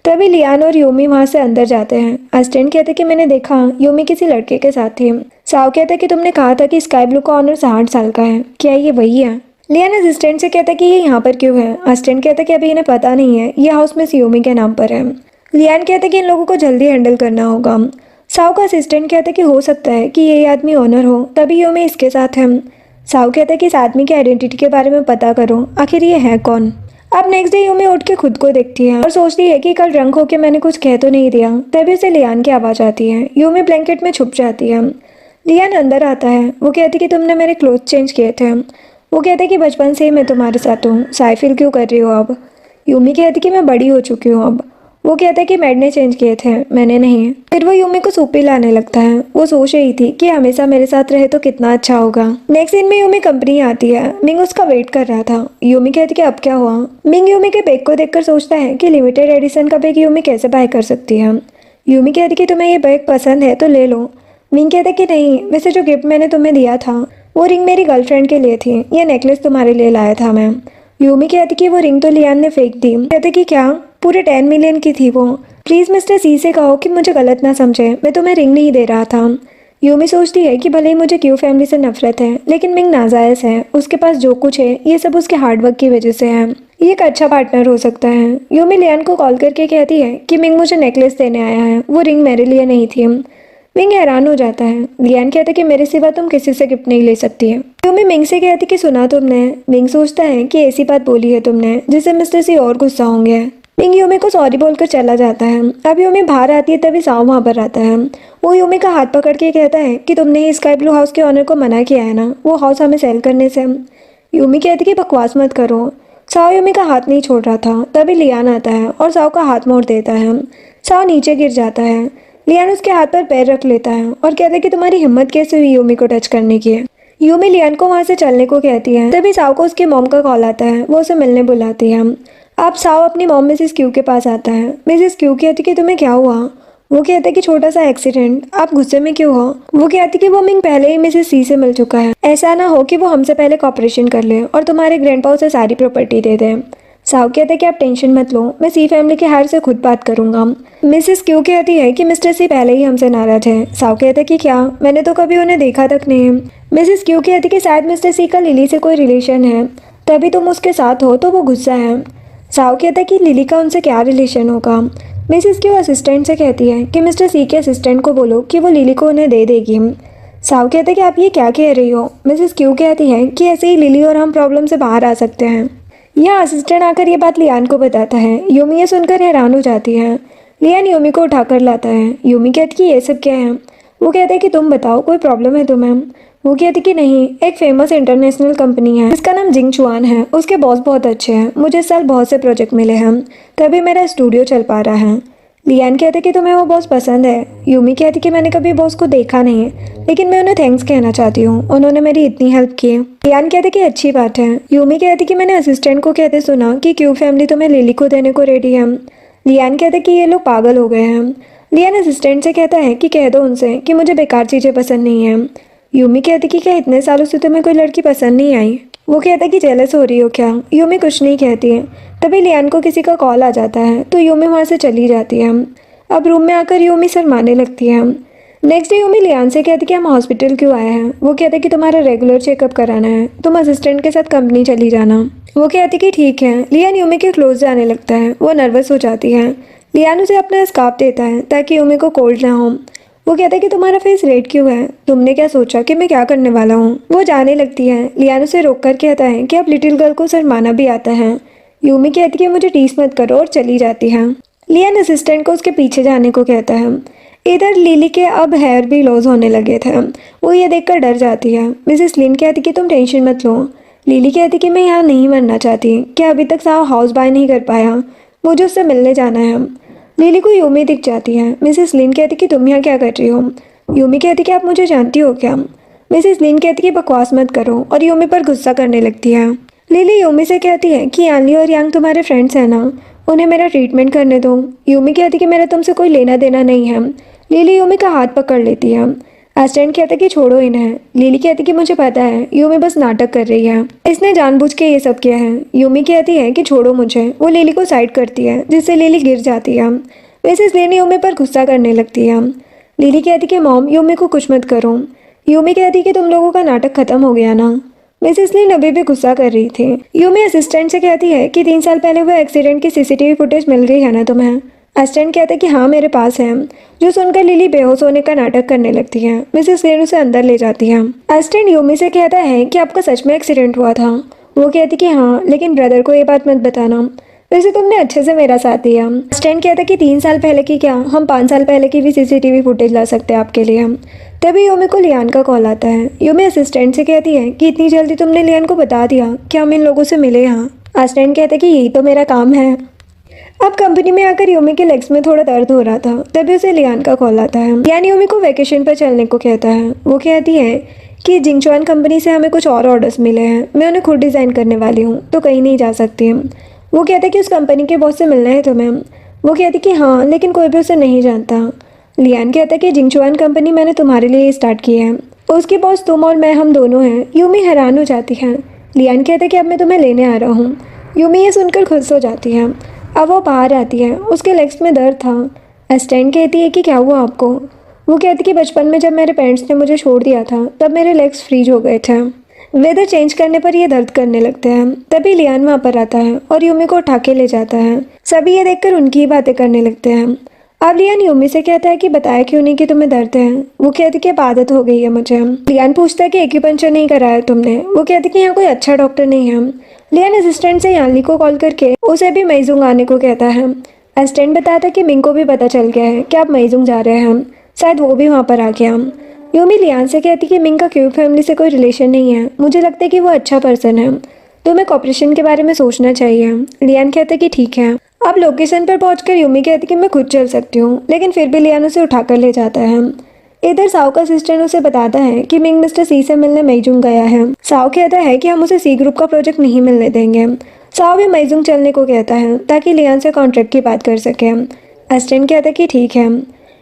तभी लियान और यूमी वहाँ से अंदर जाते हैं। असिस्टेंट कहते कि मैंने देखा यूमी किसी लड़के के साथ थी। साओ कहता कि तुमने कहा था कि स्काई ब्लू का ऑनर 60 साल का है, क्या ये वही है। लियान असिस्टेंट से कहता कि ये यहाँ पर क्यों है। असिस्टेंट कहता कि अभी इन्हें पता नहीं है, ये हाउस मिस यूमी के नाम पर है। लियान कहता कि इन लोगों को जल्दी हैंडल करना होगा। साओ का असिस्टेंट कहता कि हो सकता है कि ये आदमी ऑनर हो, तभी यूमी इसके साथ है। साओ कहता कि इस आदमी की आइडेंटिटी के बारे में पता करो, आखिर ये है कौन। अब नेक्स्ट डे यूमी उठ के खुद को देखती है और सोचती है कि कल ड्रंक होके मैंने कुछ कह तो नहीं दिया। तभी उसे लियान की आवाज़ आती है। यूमी ब्लैंकेट में छुप जाती है। लियान अंदर आता है। वो कहती कि तुमने मेरे क्लोथ चेंज किए थे। वो कहते कि बचपन से ही मैं तुम्हारे साथ हूँ, साई फील क्यों कर रही हो अब। यूमी कहती कि मैं बड़ी हो चुकी हूँ अब। वो कहता है कि मैड ने चेंज किए थे, मैंने नहीं। फिर वो यूमी को सूप पिलाने लगता है। वो सोच रही थी कि हमेशा मेरे साथ रहे तो कितना अच्छा होगा। नेक्स्ट दिन में यूमी कंपनी आती है। मिंग उसका वेट कर रहा था। यूमी कहती कि अब क्या हुआ। मिंग यूमी के बैग को देखकर सोचता है कि लिमिटेड एडिशन का बैग यूमी कैसे बाय कर सकती है। यूमी कहती कि तुम्हें ये बैग पसंद है तो ले लो। मिंग कहते कि नहीं, वैसे जो गिफ्ट मैंने तुम्हें दिया था वो रिंग मेरी गर्लफ्रेंड के लिए थी, ये नेकलेस तुम्हारे लिए लाया था मैं। यूमी कहती कि वो रिंग तो लियान ने फेंक दी। कहते कि क्या, पूरे 10 मिलियन की थी वो। प्लीज मिस्टर सी से कहो कि मुझे गलत ना समझे, मैं तुम्हें रिंग नहीं दे रहा था। यूमी सोचती है कि भले ही मुझे क्यू फैमिली से नफरत है, लेकिन मिंग नाजायज है। उसके पास जो कुछ है ये सब उसके हार्डवर्क की वजह से है। ये एक अच्छा पार्टनर हो सकता है। यूमी लियान को कॉल करके कहती है कि मिंग मुझे नेकलेस देने आया है, वो रिंग मेरे लिए नहीं थी। मिंग हैरान हो जाता है। लियान कहता है कि मेरे सिवा तुम किसी से गिफ्ट नहीं ले सकती है। यूमी मिंग से कहती कि सुना तुमने। मिंग सोचता है कि ऐसी बात बोली है तुमने जिससे मिस्टर सी और गुस्सा होंगे। मिंग यूमी को सॉरी बोलकर चला जाता है। अब यूमी बाहर आती है तभी साओ वहाँ पर आता है। वो यूमी का हाथ पकड़ के कहता है कि तुमने ही स्काई ब्लू हाउस के ऑनर को मना किया है ना वो हाउस हमें सेल करने से। यूमी कहती कि बकवास मत करो। साओ यूमी का हाथ नहीं छोड़ रहा था तभी लियान आता है और साओ का हाथ मोड़ देता है। साओ नीचे गिर जाता है। लियान उसके हाथ पर पैर रख लेता है और कहता है कि तुम्हारी हिम्मत कैसे हुई यूमी को टच करने की। यूमी लियान को वहाँ से चलने को कहती है तभी साओ को उसकी मॉम का कॉल आता है। वो उसे मिलने बुलाती है। अब साओ अपनी मॉम मिसेस क्यू के पास आता है। मिसेस क्यू कहती कि तुम्हें क्या हुआ। वो कहते कि छोटा सा एक्सीडेंट, आप गुस्से में क्यों हो। वो कहती कि वो मिंग पहले ही मिसेस सी से मिल चुका है, ऐसा ना हो कि वो हमसे पहले कॉपरेशन कर ले और तुम्हारे ग्रैंडपा उसे सारी प्रॉपर्टी दे दे। साव कहते कि आप टेंशन मत लो, मैं सी फैमिली के हायर से खुद बात करूंगा। मिसेस क्यू कहती है कि मिस्टर सी पहले ही हमसे नाराज है। साव कहते कि क्या, मैंने तो कभी उन्हें देखा तक नहीं। मिसेस क्यू कहती कि शायद मिस्टर सी का लिली से कोई रिलेशन है, तभी तुम उसके साथ हो तो वो गुस्सा है। साव कहता है कि लिली का उनसे क्या रिलेशन होगा। मिसेस क्यू असिस्टेंट से कहती है कि मिस्टर सी के असिस्टेंट को बोलो कि वो लिली को उन्हें दे देगी। साव कहते हैं कि आप ये क्या कह रही हो। मिसेस क्यू कहती है कि ऐसे ही लिली और हम प्रॉब्लम से बाहर आ सकते हैं। यहाँ असिस्टेंट आकर ये बात लियान को बताता है। यूमी ये सुनकर हैरान हो जाती है। लियान यूमी को उठाकर लाता है। यूमी कहती कि ये सब क्या है। वो कहते हैं कि तुम बताओ, कोई प्रॉब्लम है तुम्हें। वो कहती कि नहीं, एक फेमस इंटरनेशनल कंपनी है जिसका नाम जिंग चुआन है, उसके बॉस बहुत अच्छे हैं, मुझे इस साल बहुत से प्रोजेक्ट मिले हैं, तभी मेरा स्टूडियो चल पा रहा है। लियान कहते कि तुम्हें वो बॉस पसंद है। यूमी कहती कि मैंने कभी बॉस को देखा नहीं, लेकिन मैं उन्हें थैंक्स कहना चाहती हूँ, उन्होंने मेरी इतनी हेल्प की। लियान कहते कि अच्छी बात है। यूमी कहती कि मैंने असिस्टेंट को कहते सुना कि क्यू फैमिली तुम्हें लिली को देने को रेडी है। लियान कहते कि ये लोग पागल हो गए हैं। लियान असिस्टेंट से कहता है कि कह दो उनसे कि मुझे बेकार चीज़ें पसंद नहीं है। यूमी कहती कि क्या इतने सालों से तुम्हें कोई लड़की पसंद नहीं आई। वो कहता है कि जेलस हो रही हो क्या। यूमी कुछ नहीं कहती है। तभी लियान को किसी का कॉल आ जाता है तो यूमी वहाँ से चली जाती है। अब रूम में आकर यूमी शर्माने लगती है। नेक्स्ट डे यूमी लियान से कहती कि हम हॉस्पिटल क्यों आए हैं। वो कहते कि तुम्हारा रेगुलर चेकअप कराना है, तुम असिस्टेंट के साथ कंपनी चली जाना। वो कहती कि ठीक है। लियान यूमी के क्लोज जाने लगता है। वो नर्वस हो जाती है। लियान उसे अपना स्कार्फ देता है ताकि यूमी को कोल्ड ना हो। वो कहता है कि तुम्हारा फेस रेड क्यों है, तुमने क्या सोचा कि मैं क्या करने वाला हूँ। वो जाने लगती है। लियान उसे रोककर कहता है कि अब लिटिल गर्ल को शर्माना भी आता है। यूमी कहती कि मुझे टीस मत करो और चली जाती है। लियान असिस्टेंट को उसके पीछे जाने को कहता है। इधर लिली के अब हेयर भी लॉस होने लगे थे। वो ये देखकर डर जाती है। मिसेस लिन कहती कि तुम टेंशन मत लो। लिली कहती कि मैं यहाँ नहीं मरना चाहती, क्या अभी तक साहब हाउस बाय नहीं कर पाया, मुझे उससे मिलने जाना है। लिली को यूमी दिख जाती है। मिसेस लिन कहती कि तुम यहाँ क्या कर रही हो। यूमी कहती कि आप मुझे जानती हो क्या। मिसेस लिन कहती कि बकवास मत करो और यूमी पर गुस्सा करने लगती है। लिली यूमी से कहती है कि यानली और यांग तुम्हारे फ्रेंड्स हैं ना, उन्हें मेरा ट्रीटमेंट करने दो। यूमी कहती कि मेरा तुमसे कोई लेना देना नहीं है। लिली यूमी का हाथ पकड़ लेती है। असिस्टेंट कहता कि छोड़ो इन्हें। लिली कहती कि मुझे पता है यूमी बस नाटक कर रही है, इसने जानबूझ के ये सब किया है। यूमी कहती है कि छोड़ो मुझे। वो लिली को साइड करती है जिससे लिली गिर जाती है। मिसेस लिन यूमी पर गुस्सा करने लगती है। लिली कहती कि मॉम यूमी को कुछ मत करो। यूमी कहती कि तुम लोगों का नाटक खत्म हो गया ना। मिसेस लिन अभी भी गुस्सा कर रही थी। यूमी असिस्टेंट से कहती है कि 3 साल पहले हुए एक्सीडेंट की सीसीटीवी फुटेज मिल गई है ना तुम्हें। असिस्टेंट कहता है कि हाँ मेरे पास है। जो सुनकर लिली बेहोश होने का नाटक करने लगती है। मिसेस लिन उसे अंदर ले जाती है। असिस्टेंट यूमी से कहता है कि आपका सच में एक्सीडेंट हुआ था। वो कहती कि हाँ, लेकिन ब्रदर को ये बात मत बताना। वैसे तुमने अच्छे से मेरा साथ दिया। स्टैंड कहता कि 3 साल पहले की क्या, हम 5 साल पहले की भी सीसीटीवी फुटेज ला सकते हैं आपके लिए। तभी यूमी को लियान का कॉल आता है। यूमी असिस्टेंट से कहती है कि इतनी जल्दी तुमने लियान को बता दिया कि हम इन लोगों से मिले यहाँ। असिस्टेंट कहता है कि यही तो मेरा काम है। अब कंपनी में आकर यूमी के लेग्स में थोड़ा दर्द हो रहा था, तभी उसे लियान का कॉल आता है। लियान यूमी को वैकेशन पर चलने को कहता है। वो कहती है कि जिंगचुआन कंपनी से हमें कुछ और ऑर्डर्स मिले हैं, मैं उन्हें खुद डिज़ाइन करने वाली हूँ, तो कहीं नहीं जा सकती। वो कहता है कि उस कंपनी के बॉस से मिलना है तुम्हें। वो कहती कि हाँ, लेकिन कोई भी उसे नहीं जानता। लियान कहता है कि जिंगचुआन कंपनी मैंने तुम्हारे लिए स्टार्ट की है, उसके बॉस तुम और मैं, हम दोनों हैं। यूमी हैरान हो जाती है। लियान कहता है कि अब मैं तुम्हें लेने आ रहा हूँ। यूमी ये सुनकर खुश हो जाती है। अब वो बाहर आती है, उसके लेग्स में दर्द था। असिस्टेंट कहती है कि क्या हुआ आपको। वो कहती कि बचपन में जब मेरे पेरेंट्स ने मुझे छोड़ दिया था तब मेरे लेग्स फ्रीज हो गए थे, वेदर चेंज करने पर ये दर्द करने लगते हैं। तभी लियान वहाँ पर आता है और यूमी को उठा के ले जाता है। सभी ये देखकर उनकी ही बातें करने लगते हैं। अब लियान यूमी से कहता है कि बताया क्यों नहीं कि तुम्हें दर्द है। वो कहती कि अब आदत हो गई है मुझे। लियान पूछता है कि एक्यूपंक्चर नहीं कराया तुमने। वो कहती कि यहाँ कोई अच्छा डॉक्टर नहीं है। लियान असिस्टेंट से यानली को कॉल करके उसे भी मैजुंग आने को कहता है। असिस्टेंट बताता है कि मिंग को भी पता चल गया है कि आप मैजुंग जा रहे हैं, शायद वो भी वहाँ पर आ गया। यूमी लियान से कहती कि मिंग का क्यूब फैमिली से कोई रिलेशन नहीं है, मुझे लगता है कि वो अच्छा पर्सन है, तो मैं कॉपरेशन के बारे में सोचना चाहिए। लियान कहता है कि ठीक है। अब लोकेशन पर पहुंचकर यूमी कहती कि मैं खुद चल सकती हूँ, लेकिन फिर भी लियान उसे उठाकर ले जाता है। इधर साओ का असिस्टेंट उसे बताता है कि मिंग मिस्टर सी से मिलने मैजुंग गया है। साओ कहता है कि हम उसे सी ग्रुप का प्रोजेक्ट नहीं मिलने देंगे। साओ भी मैजुंग चलने को कहता है ताकि लियान से कॉन्ट्रैक्ट की बात कर सके। असिस्टेंट कहता है कि ठीक है।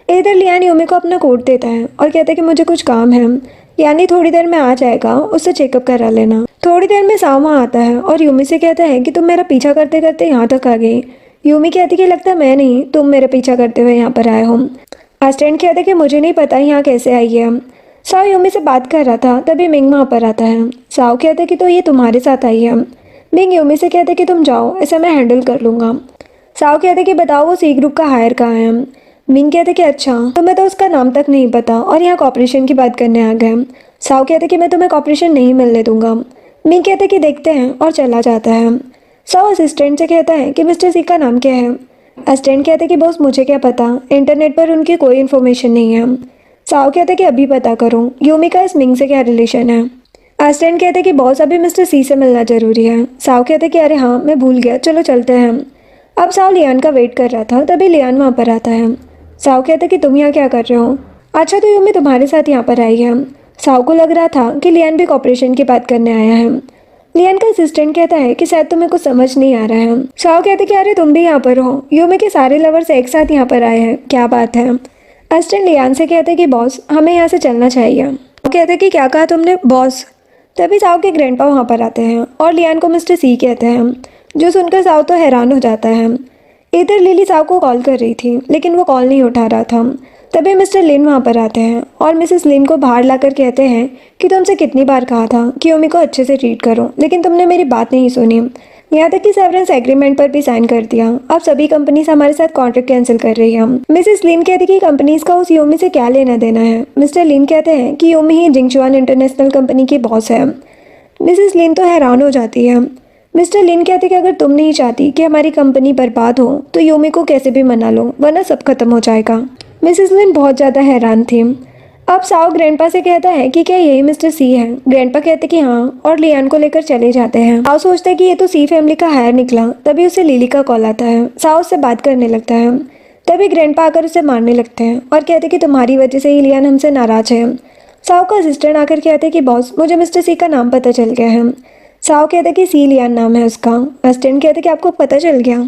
इधर लियान यूमी को अपना कोड देता है और कहता है कि मुझे कुछ काम है, यानी थोड़ी देर में आ जाएगा, उससे चेकअप करा लेना। थोड़ी देर में साओ वहाँ आता है और यूमी से कहता है कि तुम मेरा पीछा करते करते यहाँ तक आ गई। यूमी कहती कि लगता है मैं नहीं, तुम मेरा पीछा करते हुए यहाँ पर आए हो। असिस्टेंट कहता है कि मुझे नहीं पता यहाँ कैसे आई है। साओ यूमी से बात कर रहा था, तभी मिंग वहाँ पर आता है। साओ कहता है कि तो ये तुम्हारे साथ आई है। मिंग यूमी से कहता है कि तुम जाओ, ऐसा मैं हैंडल कर लूँगा। साओ कहता है कि बताओ वो सी ग्रुप का हायर कहाँ है। मिंग कहते कि अच्छा, तुम्हें तो उसका नाम तक नहीं पता और यहाँ कॉपरेशन की बात करने आ गए। साओ कहते कि मैं तुम्हें कॉपरेशन नहीं मिलने दूंगा। मिंग कहते कि देखते हैं और चला जाता है। साओ असिस्टेंट से कहता है कि मिस्टर सी का नाम क्या है। असिस्टेंट कहते कि बॉस मुझे क्या पता, इंटरनेट पर उनकी कोई इन्फॉर्मेशन नहीं है। साओ कहते कि अभी पता करो यूमी का इस मिंग से क्या रिलेशन है। असिस्टेंट कहते कि बॉस अभी मिस्टर सी से मिलना जरूरी है। साओ कहते कि अरे हाँ, मैं भूल गया, चलो चलते हैं। अब साओ लियान का वेट कर रहा था, तभी लियान वहाँ पर आता है। साओ कहता कि तुम यहाँ क्या कर रहे हो। अच्छा, तो यूमी तुम्हारे साथ यहाँ पर आई है। साओ को लग रहा था कि लियान भी कॉपरेशन की बात करने आया है। लियान का असिस्टेंट कहता है कि शायद तुम्हें कुछ समझ नहीं आ रहा है। साओ कहते कि अरे तुम भी यहाँ पर हो, यूमी के सारे लवर्स एक साथ यहाँ पर आए हैं, क्या बात है। असिस्टेंट लियान से कहते कि बॉस हमें यहाँ से चलना चाहिए। वो कहते कि क्या कहा तुमने बॉस। तभी साओ के ग्रैंडपा वहाँ पर आते हैं और लियान को मिस्टर सी कहते हैं, जो सुनकर साओ तो हैरान हो जाता है। इधर लिली साओ को कॉल कर रही थी, लेकिन वो कॉल नहीं उठा रहा था। तभी मिस्टर लिन वहाँ पर आते हैं और मिसेस लिन को बाहर लाकर कहते हैं कि तुमसे कितनी बार कहा था कि यूमी को अच्छे से ट्रीट करो, लेकिन तुमने मेरी बात नहीं सुनी। यहाँ तक कि सेवरेंस एग्रीमेंट पर भी साइन कर दिया। अब सभी कंपनीज हमारे साथ कॉन्ट्रैक्ट कैंसिल कर रही है। मिसेस लिन कहती कि कंपनीज का उस यूमी से क्या लेना देना है। मिस्टर लिन कहते हैं कि यूमी ही जिंगचुआन इंटरनेशनल कंपनी की बॉस है। मिसेस लिन तो हैरान हो जाती है। मिस्टर लिन कहते कि अगर तुम नहीं चाहती कि हमारी कंपनी बर्बाद हो तो यूमी को कैसे भी मना लो, वरना सब खत्म हो जाएगा। मिसेस लिन बहुत ज़्यादा हैरान थी। अब साओ ग्रैंडपा से कहता है कि क्या यही मिस्टर सी है। ग्रैंडपा कहते कि हाँ, और लियान को लेकर चले जाते हैं। साओ सोचता है कि ये तो सी फैमिली का हायर निकला। तभी उसे लिली का कॉल आता है। साओ उससे बात करने लगता है। तभी ग्रैंडपा आकर उसे मारने लगते हैं और कहते कि तुम्हारी वजह से ही लियान हमसे नाराज है। साओ का असिस्टेंट आकर कहते कि बॉस मुझे मिस्टर सी का नाम पता चल गया है। साओ कहते कि सी लियान नाम है उसका। असिस्टेंट कहते कि आपको पता चल गया।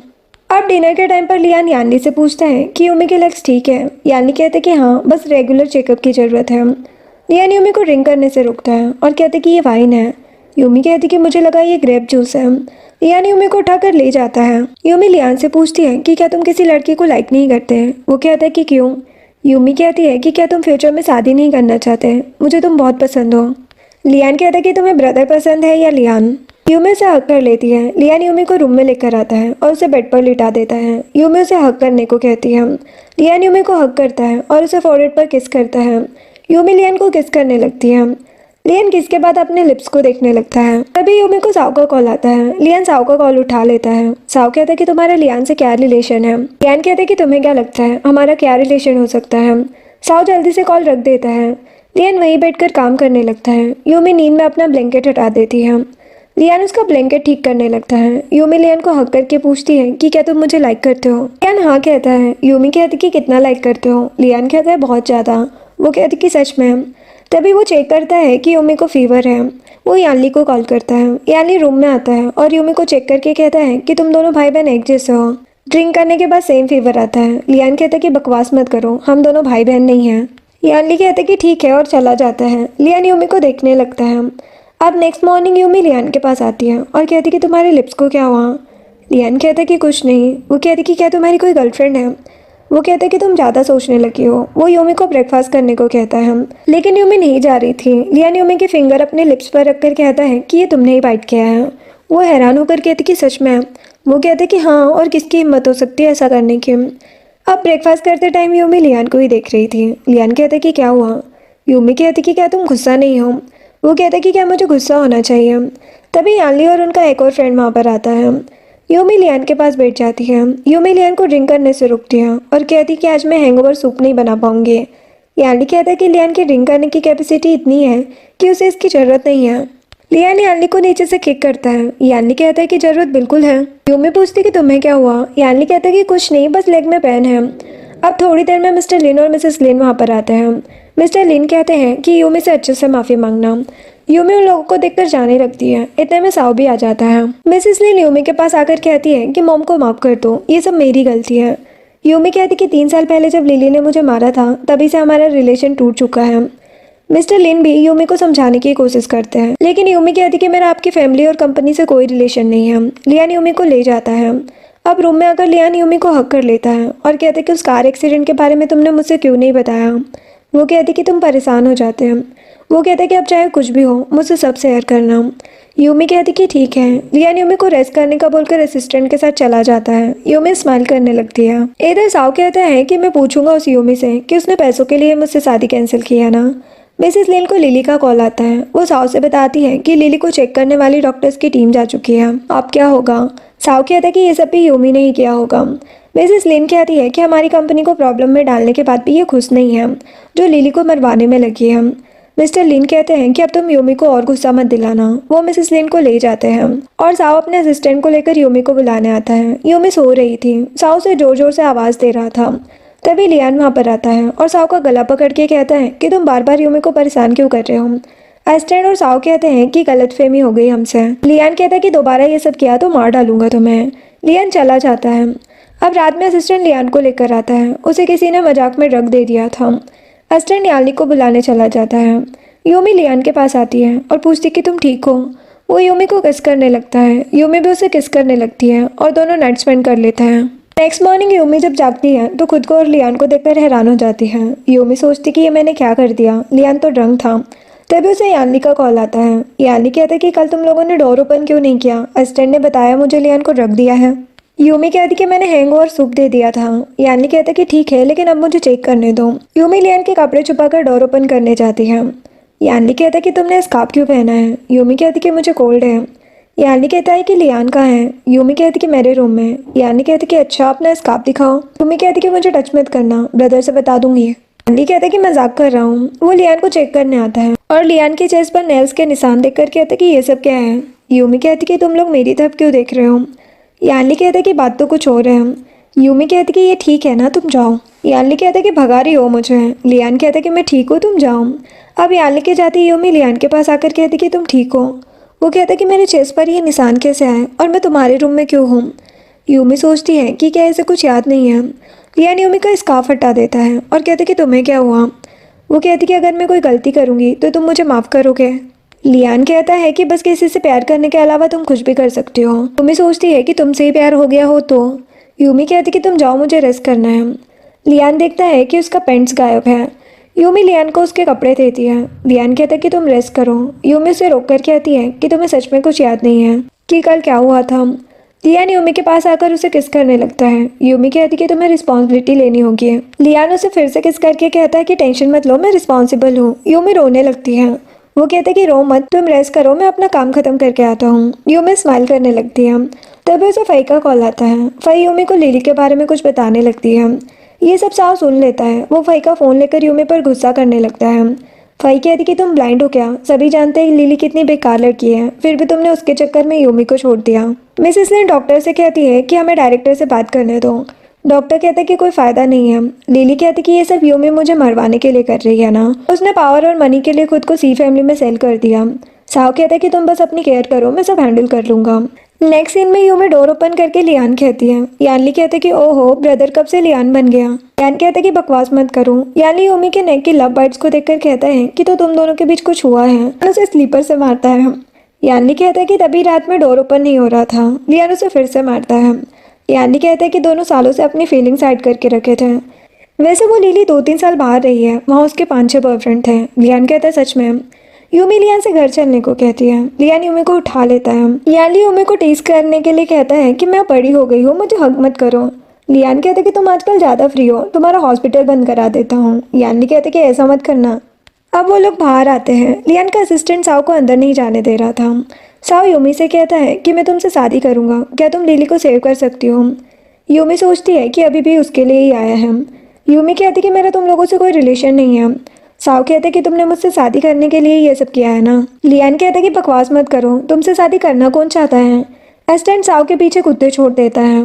अब डिनर के टाइम पर लियान यानली से पूछता है कि यूमी के लेग्स ठीक है। यानली कहते कि हाँ, बस रेगुलर चेकअप की ज़रूरत है। लियान यूमी को ड्रिंक करने से रोकता है और कहते कि ये वाइन है। यूमी कहती कि मुझे लगा ये ग्रेप जूस है। लियान यूमी को उठाकर ले जाता है। यूमी लियान से पूछती है कि क्या तुम किसी लड़की को लाइक नहीं करते। वो कहता है कि क्यों। यूमी कहती है कि क्या तुम फ्यूचर में शादी नहीं करना चाहते, मुझे तुम बहुत पसंद हो। लियान कहता है कि तुम्हें ब्रदर पसंद है या लियान। यूमी उसे हक कर लेती है। लियान यूमी को रूम में लेकर आता है और उसे बेड पर लिटा देता है। यूमी उसे हक करने को कहती है। लियान यूमी को हक करता है और उसे फोrehead पर किस करता है। यूमी लियान को किस करने लगती है। लियान किसके बाद अपने लिप्स को देखने लगता है। तभी यूमी को साओ का कॉल आता है। लियान साओ का कॉल उठा लेता है। साओ कहता है कि तुम्हारा लियान से क्या रिलेशन है। लियान कहता है कि तुम्हें क्या लगता है हमारा क्या रिलेशन हो सकता है। साओ जल्दी से कॉल रख देता है। लियान वहीं बैठकर काम करने लगता है। यूमी नींद में अपना ब्लैंकेट हटा देती है। लियान उसका ब्लैंकेट ठीक करने लगता है। यूमी लियान को हक करके पूछती है कि क्या तुम मुझे लाइक करते हो। लियान हाँ कहता है। यूमी कहती कि कितना लाइक करते हो। लियान कहता है बहुत ज़्यादा। वो कहती कि सच में। तभी वो चेक करता है कि यूमी को फीवर है। वो यानली को कॉल करता है। यानली रूम में आता है और यूमी को चेक करके कहता है कि तुम दोनों भाई बहन एक जैसे हो। ड्रिंक करने के बाद सेम फीवर आता है। लियान कहता है कि बकवास मत करो, हम दोनों भाई बहन नहीं हैं। यानली कहता है कि ठीक है और चला जाता है। लियान यूमी को देखने लगता है। अब नेक्स्ट मॉर्निंग यूमी लियान के पास आती है और कहती कि तुम्हारे लिप्स को क्या हुआ। लियान कहता है कि कुछ नहीं। वो कहती कि क्या तुम्हारी कोई गर्लफ्रेंड है। वो कहता है कि तुम ज़्यादा सोचने लगी हो। वो यूमी को ब्रेकफास्ट करने को कहता है, लेकिन यूमी नहीं जा रही थी। लियान यूमी के फिंगर अपने लिप्स पर रखकर कहता है कि ये तुमने ही बाइट किया है। वो हैरान होकर कहती कि सच में। वो कहते कि हाँ, और किसकी हिम्मत हो सकती है ऐसा करने की। अब ब्रेकफास्ट करते टाइम यूमी लियान को ही देख रही थी। लियान कहते कि क्या हुआ। यूमी कहती कि क्या तुम गुस्सा नहीं हो। वो कहते कि क्या मुझे गुस्सा होना चाहिए। तभी यानली और उनका एक और फ्रेंड वहाँ पर आता है। यूमी लियान के पास बैठ जाती है। यूमी लियान को ड्रिंक करने से रोकती है और कहती कि आज मैं हैंगओवर सूप नहीं बना पाऊंगी। यानली कहता है कि लियान की ड्रिंक करने की कैपेसिटी इतनी है कि उसे इसकी ज़रूरत नहीं है। लियान यानली को नीचे से किक करता है। यानली कहता है कि ज़रूरत बिल्कुल है। यूमी पूछती कि तुम्हें क्या हुआ। यानली कहता है कि कुछ नहीं, बस लेग में पेन है। अब थोड़ी देर में मिस्टर लिन और मिसेस लिन वहाँ पर आते हैं। मिस्टर लिन कहते हैं कि यूमी से अच्छे से माफ़ी मांगना। यूमी उन लोगों को देखकर जाने लगती है। इतने में साओ भी आ जाता है। मिसेस लिन यूमी के पास आकर कहती है कि मॉम को माफ़ कर दो, ये सब मेरी गलती है। यूमी कहती कि 3 साल पहले जब लिली ने मुझे मारा था तभी से हमारा रिलेशन टूट चुका है। मिस्टर लिन भी यूमी को समझाने की कोशिश करते हैं, लेकिन यूमी कहती कि मेरा आपकी फैमिली और कंपनी से कोई रिलेशन नहीं है। लियान यूमी को ले जाता है। अब रूम में आकर लियान यूमी को हक कर लेता है और कहते कि उस कार एक्सीडेंट के बारे में तुमने मुझसे क्यों नहीं बताया। वो कहती कि तुम परेशान हो जाते हैं। वो कहते कि अब चाहे कुछ भी हो मुझसे सब शेयर करना। यूमी कहती कि ठीक है। लियान यूमी को रेस्ट करने का बोलकर असिस्टेंट के साथ चला जाता है। यूमी स्माइल करने लगती है। इधर साओ कहता है कि मैं पूछूंगा उस यूमी से कि उसने पैसों के लिए मुझसे शादी कैंसिल किया ना। मिसेस लिन को लिली का कॉल आता है। वो साओ से बताती है कि लिली को चेक करने वाली डॉक्टर्स की टीम जा चुकी है, अब क्या होगा। साओ कहता है कि ये सब भी यूमी ने ही किया होगा। मिसेस लिन कहती है कि हमारी कंपनी को प्रॉब्लम में डालने के बाद भी ये खुश नहीं है जो लिली को मरवाने में लगी है। मिस्टर लिन कहते हैं कि अब तुम यूमी को और गुस्सा मत दिलाना। वो मिसेस लिन को ले जाते हैं और साओ अपने असिस्टेंट को लेकर यूमी को बुलाने आता है। यूमी सो रही थी। साओ से जोर जोर से आवाज़ दे रहा था। तभी लियान वहाँ पर आता है और साओ का गला पकड़ के कहता है कि तुम बार बार यूमी को परेशान क्यों कर रहे हो। असिस्टेंट और साओ कहते हैं कि गलतफहमी हो गई हमसे। लियान कहता है कि दोबारा ये सब किया तो मार डालूंगा तुम्हें। लियान चला जाता है। अब रात में असिस्टेंट लियान को लेकर आता है। उसे किसी ने मजाक में ड्रग दे दिया था। असिस्टेंट यानली को बुलाने चला जाता है। यूमी लियान के पास आती है और पूछती कि तुम ठीक हो। वो यूमी को किस करने लगता है। यूमी भी उसे किस करने लगती है और दोनों नाइट स्पेंड कर लेते हैं। नेक्स्ट मॉर्निंग यूमी जब जागती है तो खुद को और लियान को देखकर हैरान हो जाती है। यूमी सोचती कि ये मैंने क्या कर दिया, लियान तो ड्रंक था। तभी उसे यानली का कॉल आता है। यानली कहता है कि कल तुम लोगों ने डोर ओपन क्यों नहीं किया, असिस्टेंट ने बताया मुझे लियान को ड्रग दिया है। यूमी कहती कि मैंने हैंगओवर सूप दे दिया था। यानली कहता कि ठीक है, लेकिन अब मुझे चेक करने दो। यूमी लियान के कपड़े छुपाकर डोर ओपन करने जाती है। यानली कहता कि तुमने स्कार्फ क्यों पहना है। यूमी कहती कि मुझे कोल्ड है। यानली कहता है कि लियान कहाँ है। यूमी कहती कि मेरे रूम में। यानली कहती कि अच्छा अपना स्कार्फ दिखाओ। यूमी कहती कि मुझे टच मत करना, ब्रदर से बता दूंगी। यानली कहता कि मजाक कर रहा हूँ। वो लियान को चेक करने आता है और लियान के चेस्ट पर नेल्स के निशान देखकर कहता कि ये सब क्या है। यूमी कहती कि तुम लोग मेरी तरफ क्यों देख रहे हो। यानली कहता कि बात तो कुछ और है। यूमी कहती कि ये ठीक है ना, तुम जाओ। यानली कहता कि भगा रही हो मुझे। लियान कहता कि मैं ठीक हूँ, तुम जाओ। अब यानली के जाती यूमी लियान के पास आकर कहती कि तुम ठीक हो। वो कहता कि मेरे चेस्ट पर ये निशान कैसे आए और मैं तुम्हारे रूम में क्यों हूँ। यूमी सोचती है कि क्या इसे कुछ याद नहीं है। लियान यूमी का स्कार्फ हटा देता है और कहते कि तुम्हें क्या हुआ। वो कहती कि अगर मैं कोई गलती करूँगी तो तुम मुझे माफ़ करोगे। लियान कहता है कि बस किसी से प्यार करने के अलावा तुम कुछ भी कर सकते हो। यूमी सोचती है कि तुमसे ही प्यार हो गया हो तो। यूमी कहती कि तुम जाओ, मुझे रेस्ट करना है। लियान देखता है कि उसका पैंट्स गायब है। यूमी लियान को उसके कपड़े देती है। लियान कहता है कि तुम रेस्ट करो। यूमी उसे रोक कर कहती है कि तुम्हें सच में कुछ याद नहीं है कि कल क्या हुआ था। लियान यूमी के पास आकर उसे किस करने लगता है। यूमी कहती कि तुम्हें रिस्पॉन्सिबिलिटी लेनी होगी। लियान उसे फिर से किस करके कहता है कि टेंशन मत लो, मैं रिस्पॉन्सिबल हूँ। यूमी रोने लगती है। वो कहता है कि रो मत, तुम रेस्ट करो, मैं अपना काम खत्म करके आता हूँ। यूमी स्माइल करने लगती है। तभी उसे फई का कॉल आता है। फई यूमी को लिली के बारे में कुछ बताने लगती है। ये सब साव सुन लेता है। वो फई का फ़ोन लेकर यूमी पर गुस्सा करने लगता है। फई कहती कि तुम ब्लाइंड हो क्या? सभी जानते हैं लिली कितनी बेकार लड़की है, फिर भी तुमने उसके चक्कर में यूमी को छोड़ दिया। मिसेस लिन डॉक्टर से कहती है कि हमें डायरेक्टर से बात करने दो। डॉक्टर कहता है कि कोई फ़ायदा नहीं है। लिली कहती कि ये सब यूमी मुझे मरवाने के लिए कर रही है ना। उसने पावर और मनी के लिए खुद को सी फैमिली में सेल कर दिया। साव कहता है कि तुम बस अपनी केयर करो, मैं सब हैंडल कर लूँगा। नेक्स्ट सीन में यूमी डोर ओपन करके लियान कहती है। यानली कहते कि ओहो ब्रदर कब से लियान बन गया। यान कहता है कि बकवास मत करो। यानली यूमी के नेक की लव बर्ड्स को देखकर कहता है कि तो तुम दोनों के बीच कुछ हुआ है। उसे स्लीपर से मारता है। यानली कहता है कि तभी रात में डोर ओपन नहीं हो रहा था। लियान उसे फिर से मारता है। यानली कहता है कि दोनों सालों से अपनी फीलिंग्स हाइड करके रखे थे। वैसे वो लिली 2-3 साल बाहर रही है, वहाँ उसके 5-6 बॉयफ्रेंड थे। लियान कहता है सच में। यूमी लियान से घर चलने को कहती है। लियान यूमी को उठा लेता है। यानली यूमी को टीज करने के लिए कहता है कि मैं बड़ी हो गई हूँ, मुझे हग मत करो। लियान कहता है कि तुम आजकल ज़्यादा फ्री हो, तुम्हारा हॉस्पिटल बंद करा देता हूँ। यानली कहते कि ऐसा मत करना। अब वो लोग बाहर आते हैं। लियान का असिस्टेंट साव को अंदर नहीं जाने दे रहा था। साव यूमी से कहता है कि मैं तुमसे शादी करूँगा, क्या तुम लिली को सेव कर सकती हो? यूमी सोचती है कि अभी भी उसके लिए ही आया है। यूमी कहती कि मेरा तुम लोगों से कोई रिलेशन नहीं है। साव कहते कि तुमने मुझसे शादी करने के लिए ये सब किया है ना। लियान कहता कि बकवास मत करो, तुमसे शादी करना कौन चाहता है। असिस्टेंट साव के पीछे कुत्ते छोड़ देता है।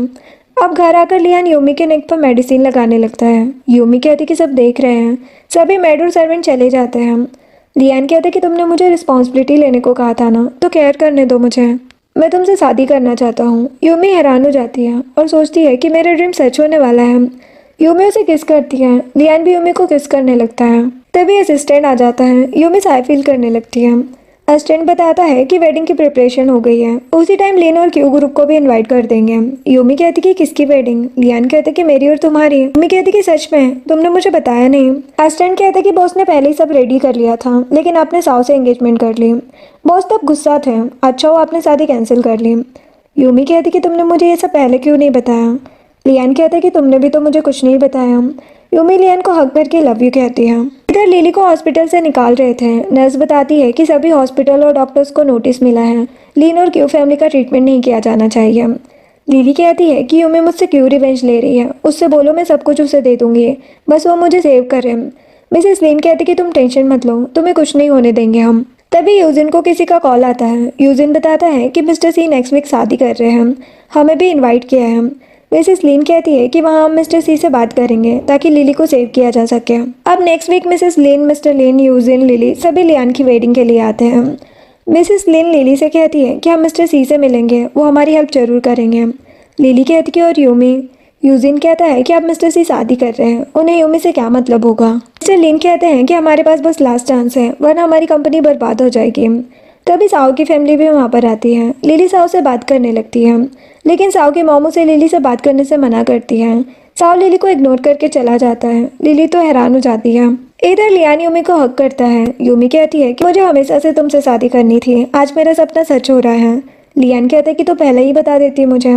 अब घर आकर लियान यूमी के नेक पर मेडिसिन लगाने लगता है। यूमी कहती कि सब देख रहे हैं। सभी मेड और सर्वेंट चले जाते हैं। लियान कहते कि तुमने मुझे रिस्पॉन्सिबिलिटी लेने को कहा था ना, तो केयर करने दो मुझे, मैं तुमसे शादी करना चाहता हूँ। यूमी हैरान हो जाती है और सोचती है कि मेरा ड्रीम सच होने वाला है। यूमी उसे किस करती है। लियान भी यूमी को किस करने लगता है। तभी असिस्टेंट आ जाता है। यूमी साई फील करने लगती है। असिस्टेंट बताता है कि वेडिंग की प्रिपरेशन हो गई है, उसी टाइम लिन और क्यू ग्रुप को भी इनवाइट कर देंगे। यूमी कहती कि किसकी वेडिंग। लियान कहते कि मेरी और तुम्हारी। यूमी कहती कि सच में तुमने मुझे बताया नहीं। असिस्टेंट कहते कि बॉस ने पहले ही सब रेडी कर लिया था, लेकिन आपने साव से एंगेजमेंट कर ली। बॉस तब गुस्सा थे, अच्छा हो आपने शादी कैंसिल कर ली। यूमी कहती कि तुमने मुझे ये सब पहले क्यों नहीं बताया। लियान कहता कि तुमने भी तो मुझे कुछ नहीं बताया। यूमी लियान को हक करके लव यू कहती है। इधर लिली को हॉस्पिटल से निकाल रहे थे। नर्स बताती है कि सभी हॉस्पिटल और डॉक्टर्स को नोटिस मिला है, लिन और क्यू फैमिली का ट्रीटमेंट नहीं किया जाना चाहिए। लिली कहती है कि यूमी मुझसे क्यों रिवेंज ले रही है, उससे बोलो मैं सब कुछ उसे दे दूंगी, बस वो मुझे सेव करे। मिसेस लिन कहती कि तुम टेंशन मत लो, तुम्हें कुछ नहीं होने देंगे हम। तभी यूजिन को किसी का कॉल आता है। यूजिन बताता है कि मिस्टर सी नेक्स्ट वीक शादी कर रहे हैं, हमें भी इनवाइट किया है। मिसेस लिन कहती है कि वहाँ हम मिस्टर सी से बात करेंगे ताकि लिली को सेव किया जा सके। अब नेक्स्ट वीक मिसेस लिन, मिस्टर लिन, यूजिन, लिली सभी लियान की वेडिंग के लिए आते हैं। मिसेस लिन लिली से कहती है कि हम मिस्टर सी से मिलेंगे, वो हमारी हेल्प जरूर करेंगे। लिली कहती है और यूमी। यूजिन कहता है कि आप मिस्टर सी शादी कर रहे हैं, उन्हें यूमी से क्या मतलब होगा। मिस्टर लिन कहते हैं कि हमारे पास बस लास्ट चांस है, वरना हमारी कंपनी बर्बाद हो जाएगी। तभी साव की फैमिली भी वहाँ पर आती है। लिली साव से बात करने लगती है, लेकिन साव की मॉम उसे लिली से बात करने से मना करती है। साव लिली को इग्नोर करके चला जाता है। लिली तो हैरान हो जाती है। इधर लियान यूमी को हक करता है। यूमी कहती है कि मुझे हमेशा से तुमसे शादी करनी थी, आज मेरा सपना सच हो रहा है। लियान कहता है कि तो पहले ही बता देती मुझे।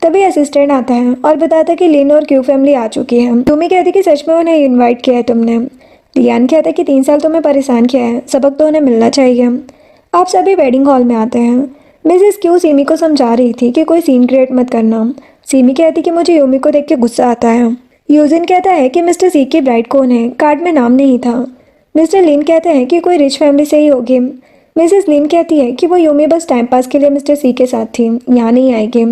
तभी असिस्टेंट आता है और बताता है कि लिन और क्यू फैमिली आ चुकी है। यूमी कहती कि सच में उन्हें इन्वाइट किया है तुमने। लियान कहता है कि 3 साल तुम्हें परेशान किया है, सबक तो उन्हें मिलना चाहिए। आप सभी वेडिंग हॉल में आते हैं। मिसेस क्यू सीमी को समझा रही थी कि कोई सीन क्रिएट मत करना। सीमी कहती कि मुझे यूमी को देख के गुस्सा आता है। यूजिन कहता है कि मिस्टर सी की ब्राइड कौन है, कार्ड में नाम नहीं था। मिस्टर लिन कहते हैं कि कोई रिच फैमिली से ही होगी। मिसेस लिन कहती है कि वो यूमी बस टाइम पास के लिए मिस्टर सी के साथ थी, यहाँ नहीं आएगी।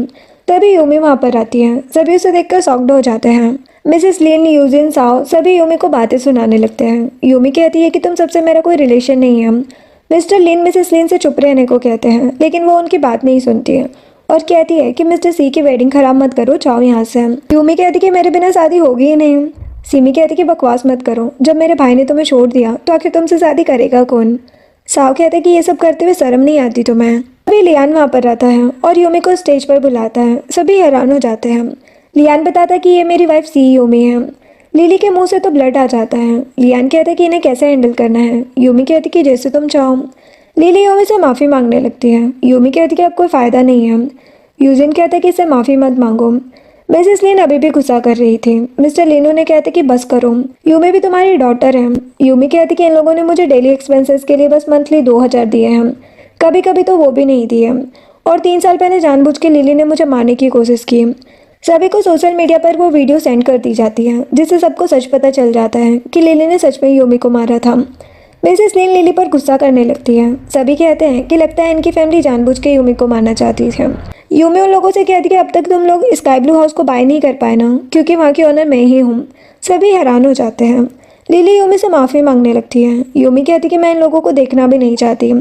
तभी यूमी वहाँ पर आती है। सभी उसे देखकर शॉक्ड हो जाते हैं। मिसेस लिन, यूजिन, साओ सभी यूमी को बातें सुनाने लगते हैं। यूमी कहती है कि तुम सबसे मेरा कोई रिलेशन नहीं है। मिस्टर लिन मिसेस लिन से चुप रहने को कहते हैं, लेकिन वो उनकी बात नहीं सुनती है और कहती है कि मिस्टर सी की वेडिंग खराब मत करो, जाओ यहाँ से। यूमी कहती कि मेरे बिना शादी होगी ही नहीं। सीमी कहती कि बकवास मत करो, जब मेरे भाई ने तुम्हें छोड़ दिया तो आखिर तुमसे शादी करेगा कौन। साव कहते कि ये सब करते हुए शर्म नहीं आती तुम्हें। अभी लियान वहाँ पर आता है और यूमी को स्टेज पर बुलाता है। सभी हैरान हो जाते हैं। लियान बताता है कि ये मेरी वाइफ सी यूमी है। लिली के मुंह से तो ब्लड आ जाता है। लियान कहता है कि इन्हें कैसे हैंडल करना है। यूमी कहती कि जैसे तुम चाहो। लिली यूमी से माफ़ी मांगने लगती है। यूमी कहती कि अब कोई फ़ायदा नहीं है। यूजिन कहता है कि इससे माफ़ी मत मांगो। मिसेस लिन अभी भी गुस्सा कर रही थी। मिस्टर लिनो ने कहते कि बस करो, यूमी भी तुम्हारी डॉटर है। यूमी कहती कि इन लोगों ने मुझे डेली एक्सपेंसेस के लिए बस मंथली 2000 दिए हैं, कभी कभी तो वो भी नहीं दिए। और 3 साल पहले जानबूझ के लिली ने मुझे मारने की कोशिश की। सभी को सोशल मीडिया पर वो वीडियो सेंड कर दी जाती है, जिससे सबको सच पता चल जाता है कि लिली ने सच में यूमी को मारा था। मिसेस लिन लिली पर गुस्सा करने लगती है। सभी कहते हैं कि लगता है इनकी फैमिली जानबूझ के यूमी को मारना चाहती थी। यूमी उन लोगों से कहती कि अब तक तुम लोग स्काई ब्लू हाउस को बाय नहीं कर पाए ना, क्योंकि वहाँ की ओनर मैं ही हूँ। सभी हैरान हो जाते हैं। लिली यूमी से माफ़ी मांगने लगती है। यूमी कहती कि मैं इन लोगों को देखना भी नहीं चाहती।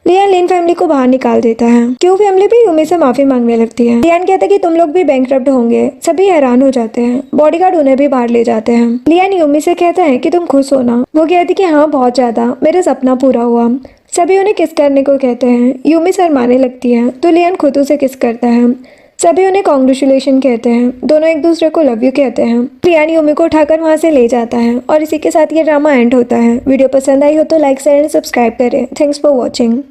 लियान लिन फैमिली को बाहर निकाल देता है। क्यों फैमिली भी यूमी से माफी मांगने लगती है। लियान कहता है कि तुम लोग भी बैंकरप्ट होंगे। सभी हैरान हो जाते हैं। बॉडीगार्ड उन्हें भी बाहर ले जाते हैं। लियान यूमी से कहता है कि तुम खुश हो ना। वो कहती कि हाँ बहुत ज्यादा, मेरा सपना पूरा हुआ। सभी उन्हें किस करने को कहते हैं। यूमी शर्माने लगती है तो लियान खुद उसे किस करता है। सभी उन्हें कॉन्ग्रेचुलेशन कहते हैं। दोनों एक दूसरे को लव यू कहते हैं। लियान यूमी को उठाकर वहां से ले जाता है और इसी के साथ ये ड्रामा एंड होता है। वीडियो पसंद आई हो तो लाइक शेयर एंड सब्सक्राइब करें। Thanks for watching.